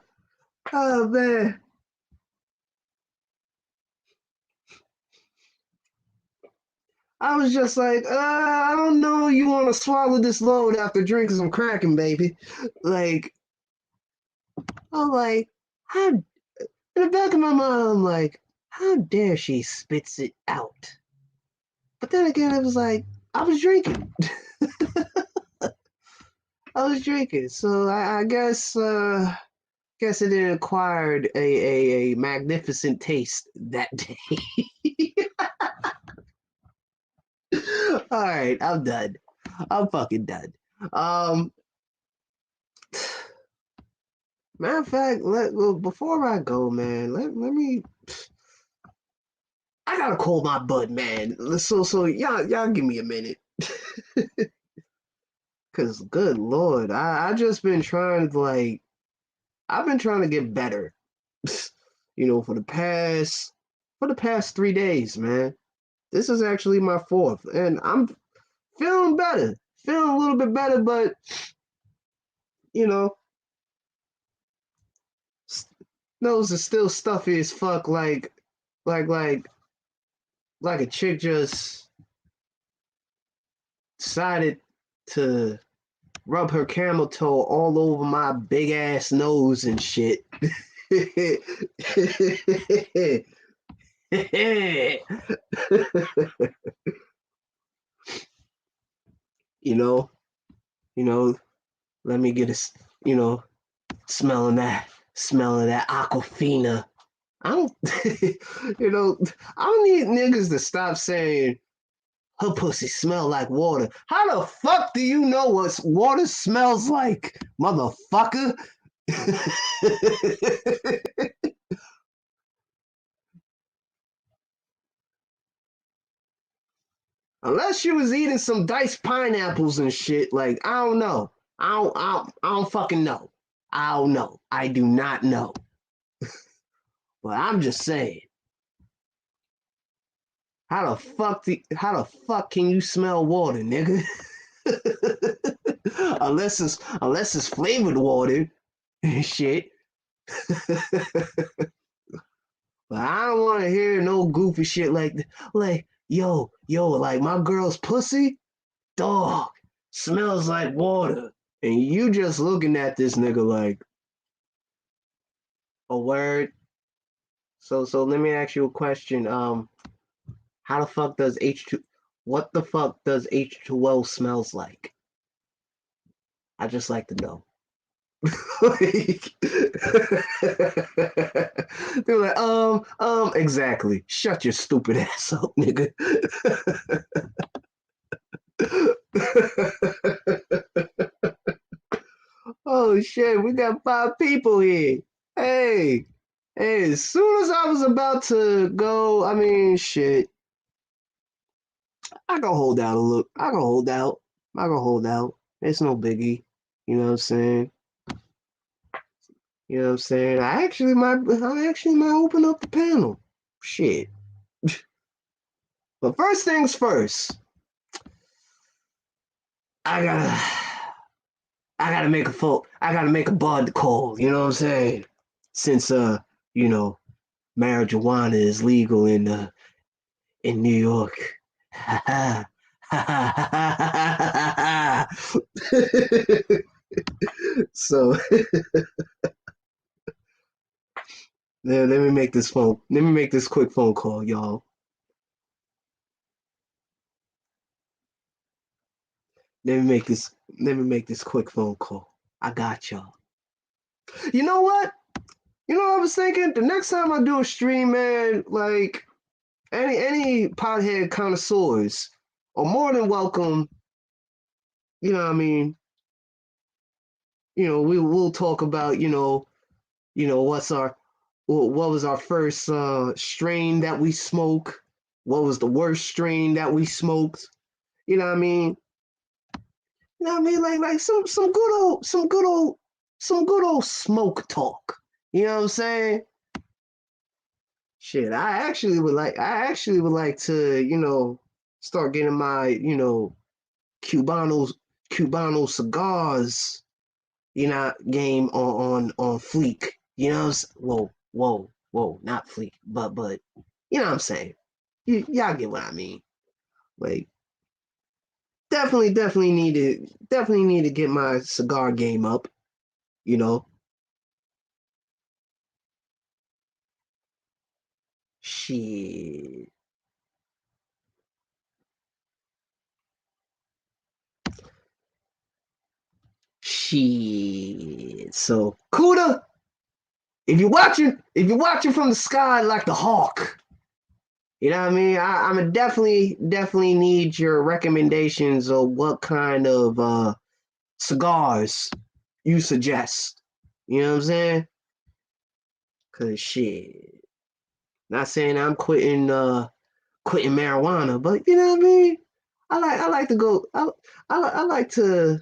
oh man. I was just like, I don't know, you want to swallow this load after drinking some cracking, baby. Like, I'm like, how, in the back of my mind, I'm like, how dare she spits it out? But then again, it was like, I was drinking. I was drinking. So I guess it acquired a magnificent taste that day. All right, I'm done. I'm fucking done. Um, Matter of fact, before I go, man, let me. I gotta call my bud, man. So y'all give me a minute, cause good lord, I just been trying to I've been trying to get better, for the past 3 days, man. This is actually my fourth, and I'm feeling better, feeling a little bit better, but you know, nose is still stuffy as fuck, like like like a chick just decided to rub her camel toe all over my big ass nose and shit. you know, you know, let me get you know, smelling that Aquafina. I don't, I don't need niggas to stop saying her pussy smell like water. How the fuck do you know what water smells like, motherfucker? Unless she was eating some diced pineapples and shit, like I don't know. I don't fucking know. I don't know. I do not know. But I'm just saying. How the fuck can you smell water, nigga? unless it's flavored water and shit. But I don't want to hear no goofy shit like yo, like my girl's pussy, dog, smells like water. And you just looking at this nigga like a word. So let me ask you a question. How the fuck does H2 what the fuck does H2O smells like? I just like to know. Like, they're like, exactly. Shut your stupid ass up, nigga. Oh shit, we got 5 people here. Hey, hey, as soon as I was about to go, I mean, shit, I can hold out a look. I can hold out. I can hold out. It's no biggie. You know what I'm saying? You know what I'm saying? I actually might open up the panel. Shit. But first things first, I gotta I gotta make a bud call, you know what I'm saying? Since you know, marijuana is legal in New York. So let me make this quick phone call, y'all. Let me make this quick phone call. I got y'all. You know what? You know what I was thinking? The next time I do a stream, man, like any pothead connoisseurs are more than welcome. You know what I mean? We'll talk about, what's our what was our first strain that we smoked? What was the worst strain that we smoked? You know what I mean? You know what I mean? Like some good old smoke talk. You know what I'm saying? Shit, I actually would like to, start getting my, Cubanos Cubano cigars, game on fleek. You know what I'm whoa, not fleek, but you know what I'm saying. Y'all get what I mean. Like definitely need to get my cigar game up, you know. Shit. Shit. So Kuda, if you're watching from the sky like the hawk, you know what I mean? I'm definitely need your recommendations of what kind of cigars you suggest. You know what I'm saying? Cause shit. Not saying I'm quitting marijuana, but you know what I mean? I like to go I like to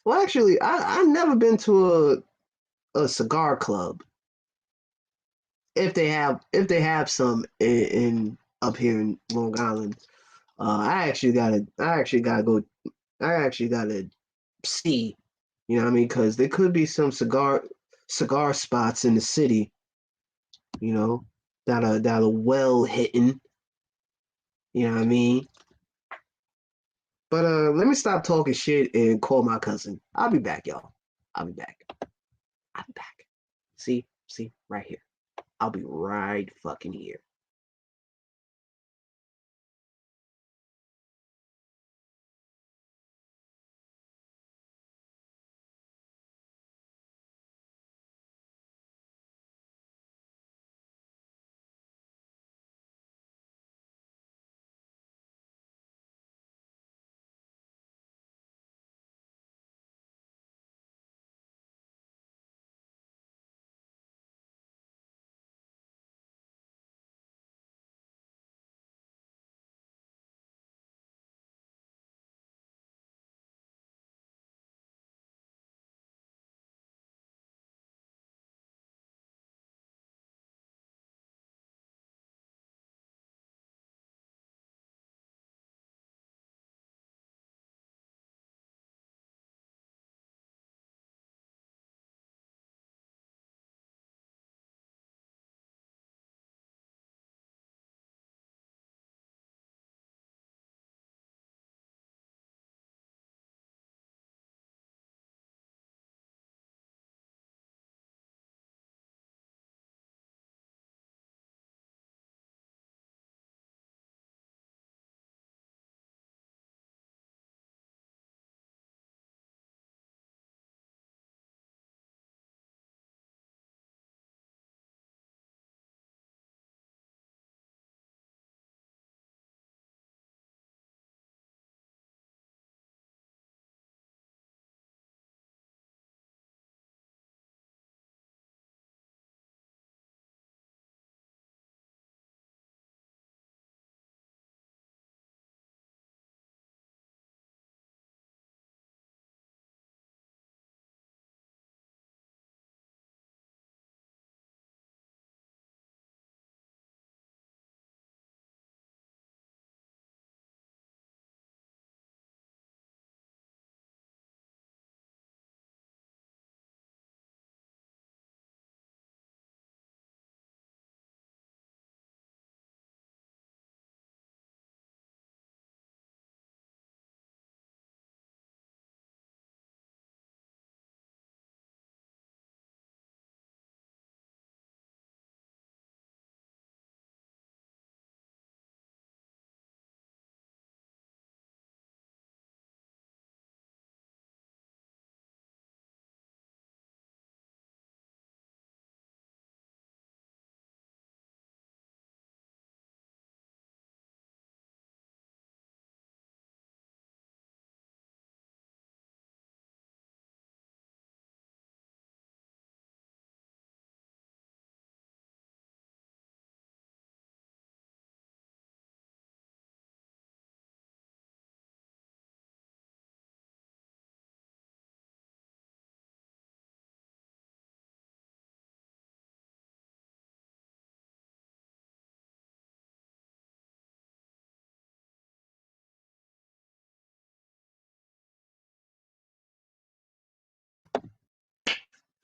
well actually I've never been to a cigar club if they have some in up here in Long Island. I actually gotta see, you know what I mean? Because there could be some cigar spots in the city, you know, that are well hidden, you know what I mean? But let me stop talking shit and call my cousin. I'll be back, y'all. I'll be back. I'll be back. See, right here. I'll be right fucking here.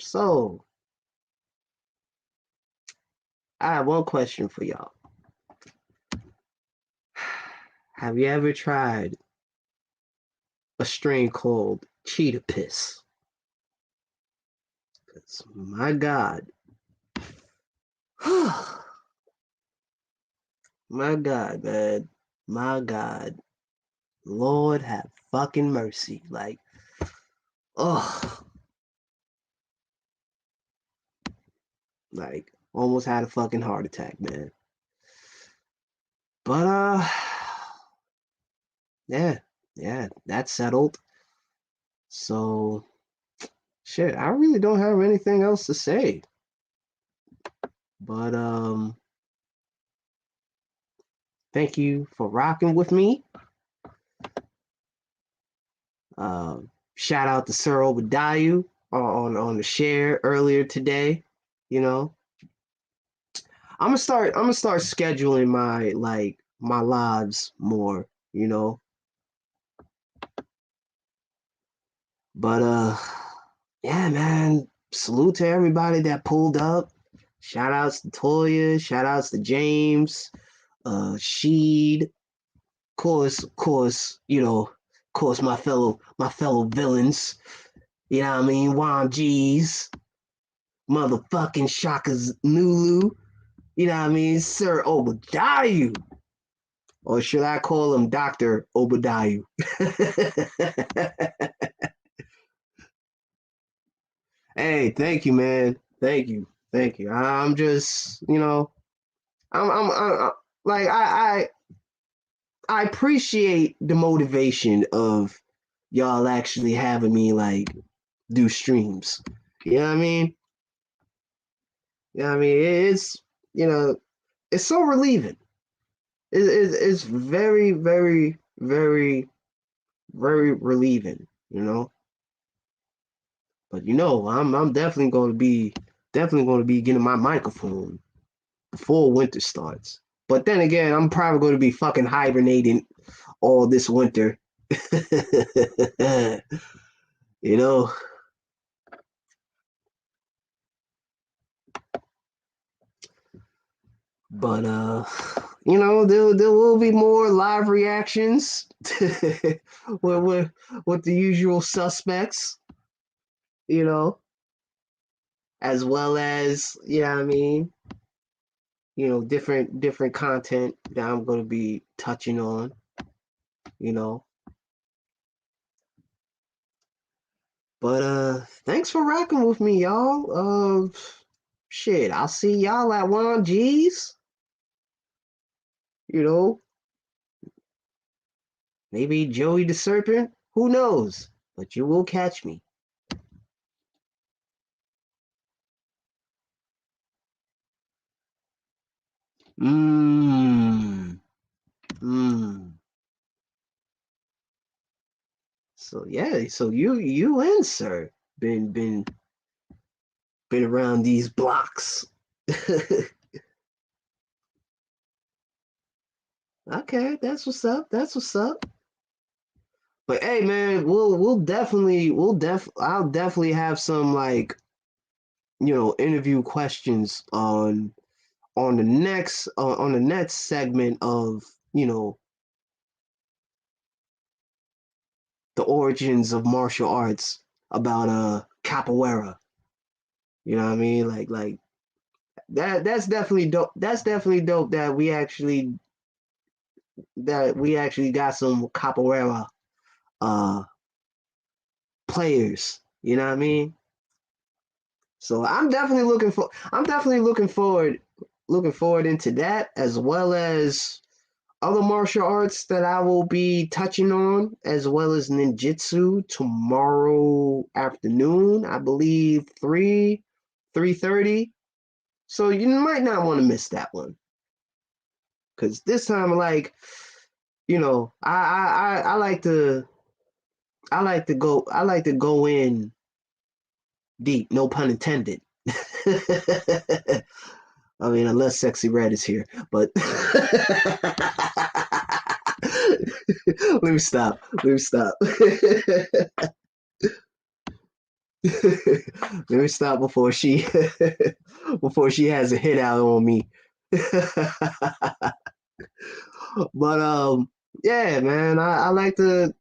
So I have one question for y'all. Have you ever tried a strain called cheetah piss? 'Cause my God, My God, man. My God. Lord have fucking mercy. Like, oh, like almost had a fucking heart attack, man. But yeah, yeah, that's settled. So shit, I really don't have anything else to say. But thank you for rocking with me. Shout out to Sir Obadiah on the share earlier today. You know, I'm gonna start scheduling my lives more. You know, but yeah, man. Salute to everybody that pulled up. Shout outs to Toya. Shout outs to James. Sheed. Course, course, my fellow villains. You know what I mean? Juan G's, motherfucking Shaka's Nulu. You know what I mean? Sir Obadiah. Or should I call him Dr. Obadiah? Hey, thank you, man. Thank you. Thank you. I'm just, I'm like I appreciate the motivation of y'all actually having me like do streams. You know what I mean? It's it's so relieving. It's very, very, very, very relieving. But I'm definitely going to be getting my microphone before winter starts. But then again, I'm probably going to be fucking hibernating all this winter. you know. But there will be more live reactions with the usual suspects, you know, as well as different content that I'm going to be touching on, you know. But thanks for rocking with me, y'all. Shit, I'll see y'all at Juan G's. You know, maybe Joey the Serpent. Who knows? But you will catch me. Mmm. Mmm. So yeah, so you and Sir been around these blocks. Okay, that's what's up. That's what's up. But hey, man, I'll definitely have some like interview questions on the next segment of the origins of martial arts about capoeira. You know what I mean? Like that's definitely dope. That's definitely dope that we actually got some capoeira uh players. You know what I mean? So I'm definitely looking forward into that, as well as other martial arts that I will be touching on, as well as ninjutsu tomorrow afternoon, I believe 3:30. So you might not want to miss that one, because this time, like, I like to go in deep, no pun intended. I mean, unless Sexy Red is here, but let me stop. Let me stop. Let me stop before she has a hit out on me. But yeah, man, I like to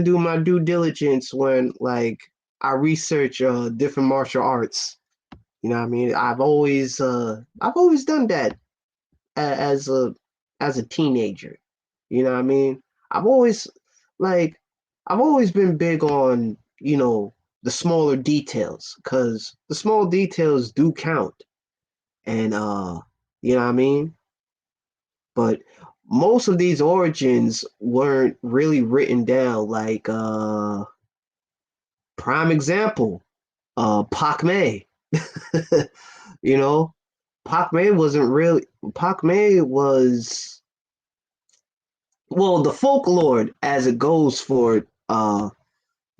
do my due diligence when like I research different martial arts. You know what I mean? I've always done that as a teenager. You know what I mean? I've always like I've always been big on, the smaller details, because the small details do count. And you know what I mean? But most of these origins weren't really written down, like prime example, Pak Mei. You know, Pak Mei wasn't really Pak Mei was, well, the folklore as it goes for the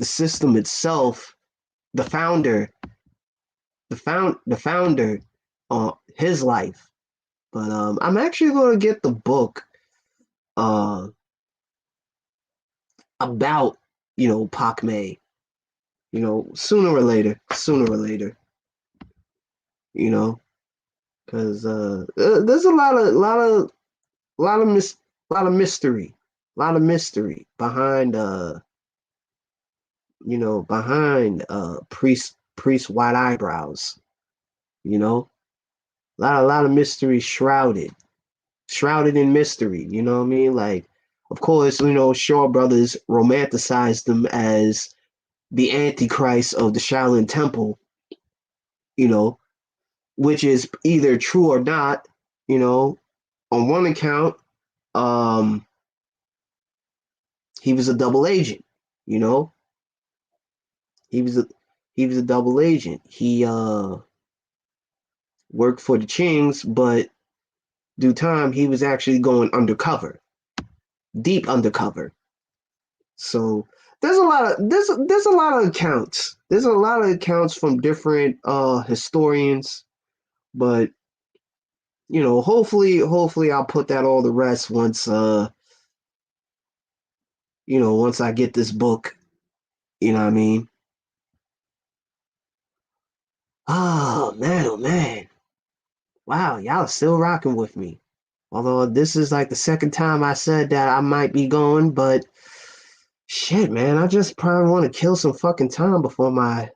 system itself, the founder, the founder, his life. But I'm actually going to get the book uh about, Pak Mei, sooner or later, you know, because there's a lot of mystery, behind priest white eyebrows, you know, a lot of mystery shrouded in mystery. You know what I mean? Like, of course, Shaw Brothers romanticized them as the Antichrist of the Shaolin Temple, you know, which is either true or not. You know, on one account, um, he was a double agent. You know, he was a he was a double agent. He worked for the Chings, but due time he was actually going undercover, deep undercover. So there's a lot of accounts. There's a lot of accounts from different historians, but hopefully I'll put that all to rest once once I get this book, you know what I mean? Oh man, oh man. Wow, y'all are still rocking with me. Although this is like the second time I said that I might be going, but shit, man, I just probably want to kill some fucking time before my,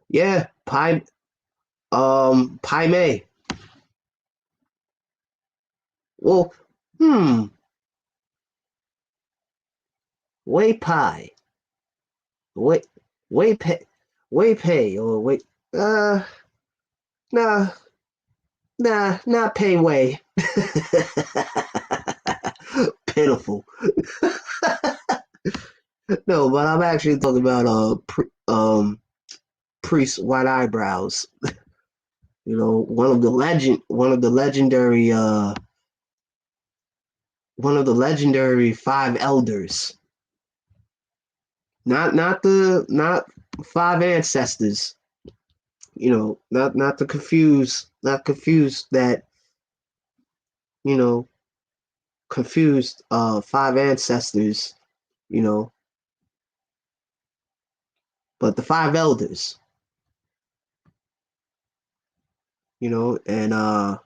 yeah, Pai Mei. Well, hmm, Wei Pai, Wei Wei Pei, Wei Pei, or wait, nah, not Pei Wei. Pitiful. No, but I'm actually talking about priest white eyebrows. One of the legendary five elders. Not five ancestors. Not to confuse that, you know, confused five ancestors, you know, but the five elders, and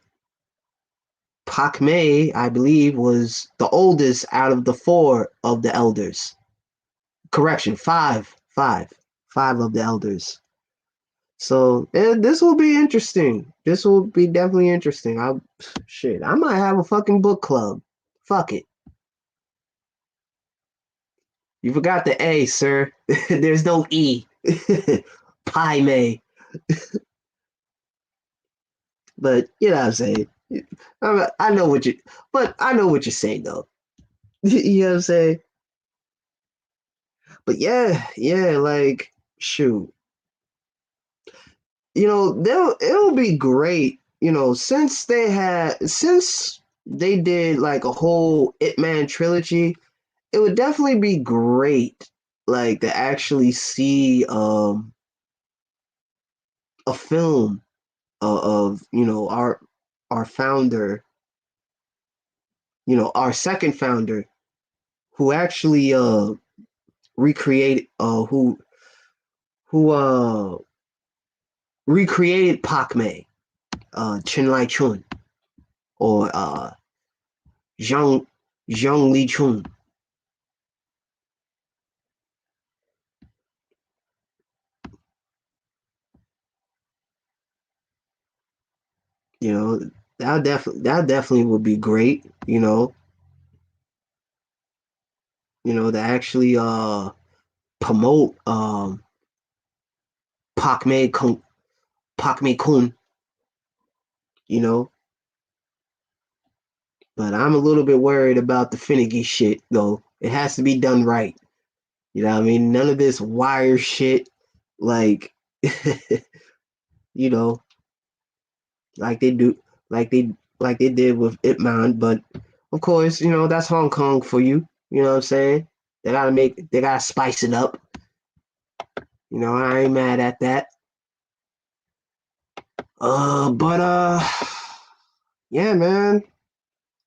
Pak Mei, I believe, was the oldest out of the four of the elders. Correction, five of the elders. So this will be interesting. This will be definitely interesting. I might have a fucking book club. Fuck it. You forgot the A, sir. There's no E. Pai Mei. But you know what I'm saying. I know what you're saying though. You know what I'm saying. But yeah, like shoot. It'll be great. Since they did like a whole Ip Man trilogy, it would definitely be great, like, to actually see a film of our founder, our second founder, who actually recreated who recreated Pak Mei, Chen Lai Chun, or Zhang Zhang Li Chun. You know, that definitely would be great. To actually promote Park Kun, Park Kun. You know, but I'm a little bit worried about the finicky shit though. It has to be done right. You know what I mean? None of this wire shit, like you know, like they do, like they did with Ip Man. But of course, that's Hong Kong for you. You know what I'm saying? They gotta spice it up. I ain't mad at that. But yeah, man,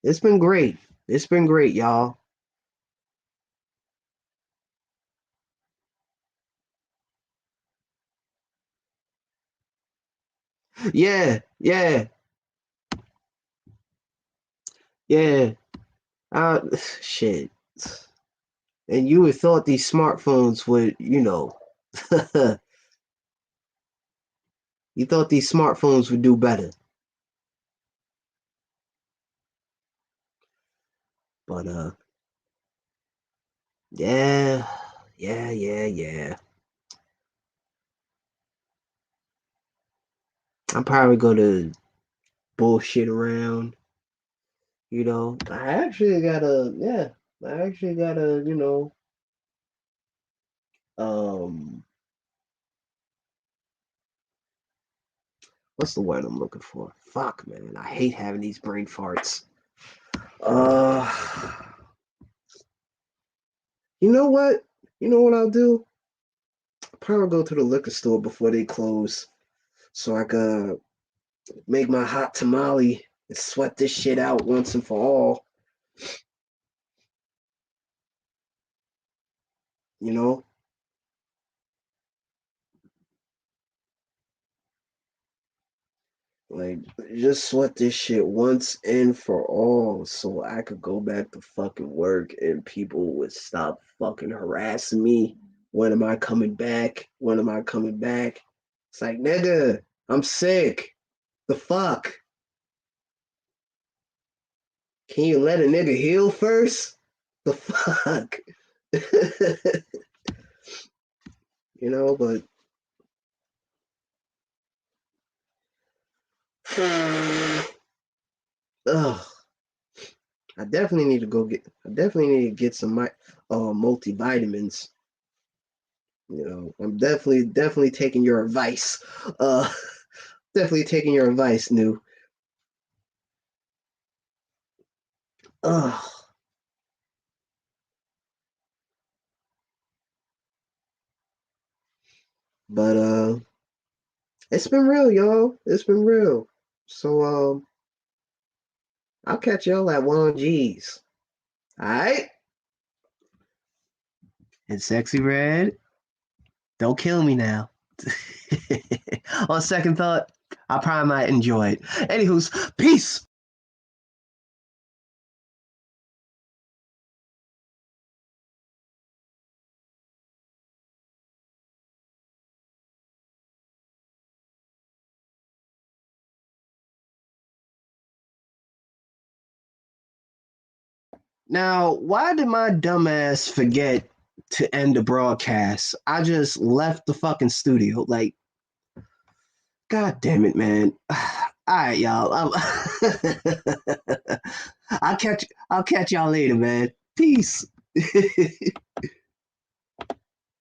it's been great. It's been great, y'all. Yeah, yeah, yeah. Shit. And you would thought these smartphones would, you thought these smartphones would do better. But yeah, yeah, yeah, yeah. I'm probably gonna bullshit around. I actually gotta, yeah, I actually gotta, um, what's the word I'm looking for? Fuck, man, I hate having these brain farts. Uh, you know what? You know what I'll do? Probably go to the liquor store before they close, so I can make my hot tamale and sweat this shit out once and for all. You know, like just sweat this shit once and for all, so I could go back to fucking work and people would stop fucking harassing me. When am I coming back? When am I coming back? It's like, nigga, I'm sick. The fuck? Can you let a nigga heal first? The fuck? But ugh, I definitely need to get some multivitamins. I'm definitely taking your advice. Uh, definitely taking your advice, new. Ugh, but it's been real, y'all. It's been real. So I'll catch y'all at 1G's. All right. And Sexy Red, don't kill me now. On second thought, I probably might enjoy it. Anywho's, peace. Now, why did my dumbass forget to end the broadcast? I just left the fucking studio. Like, god damn it, man. All right, y'all. I'll catch y'all later, man. Peace.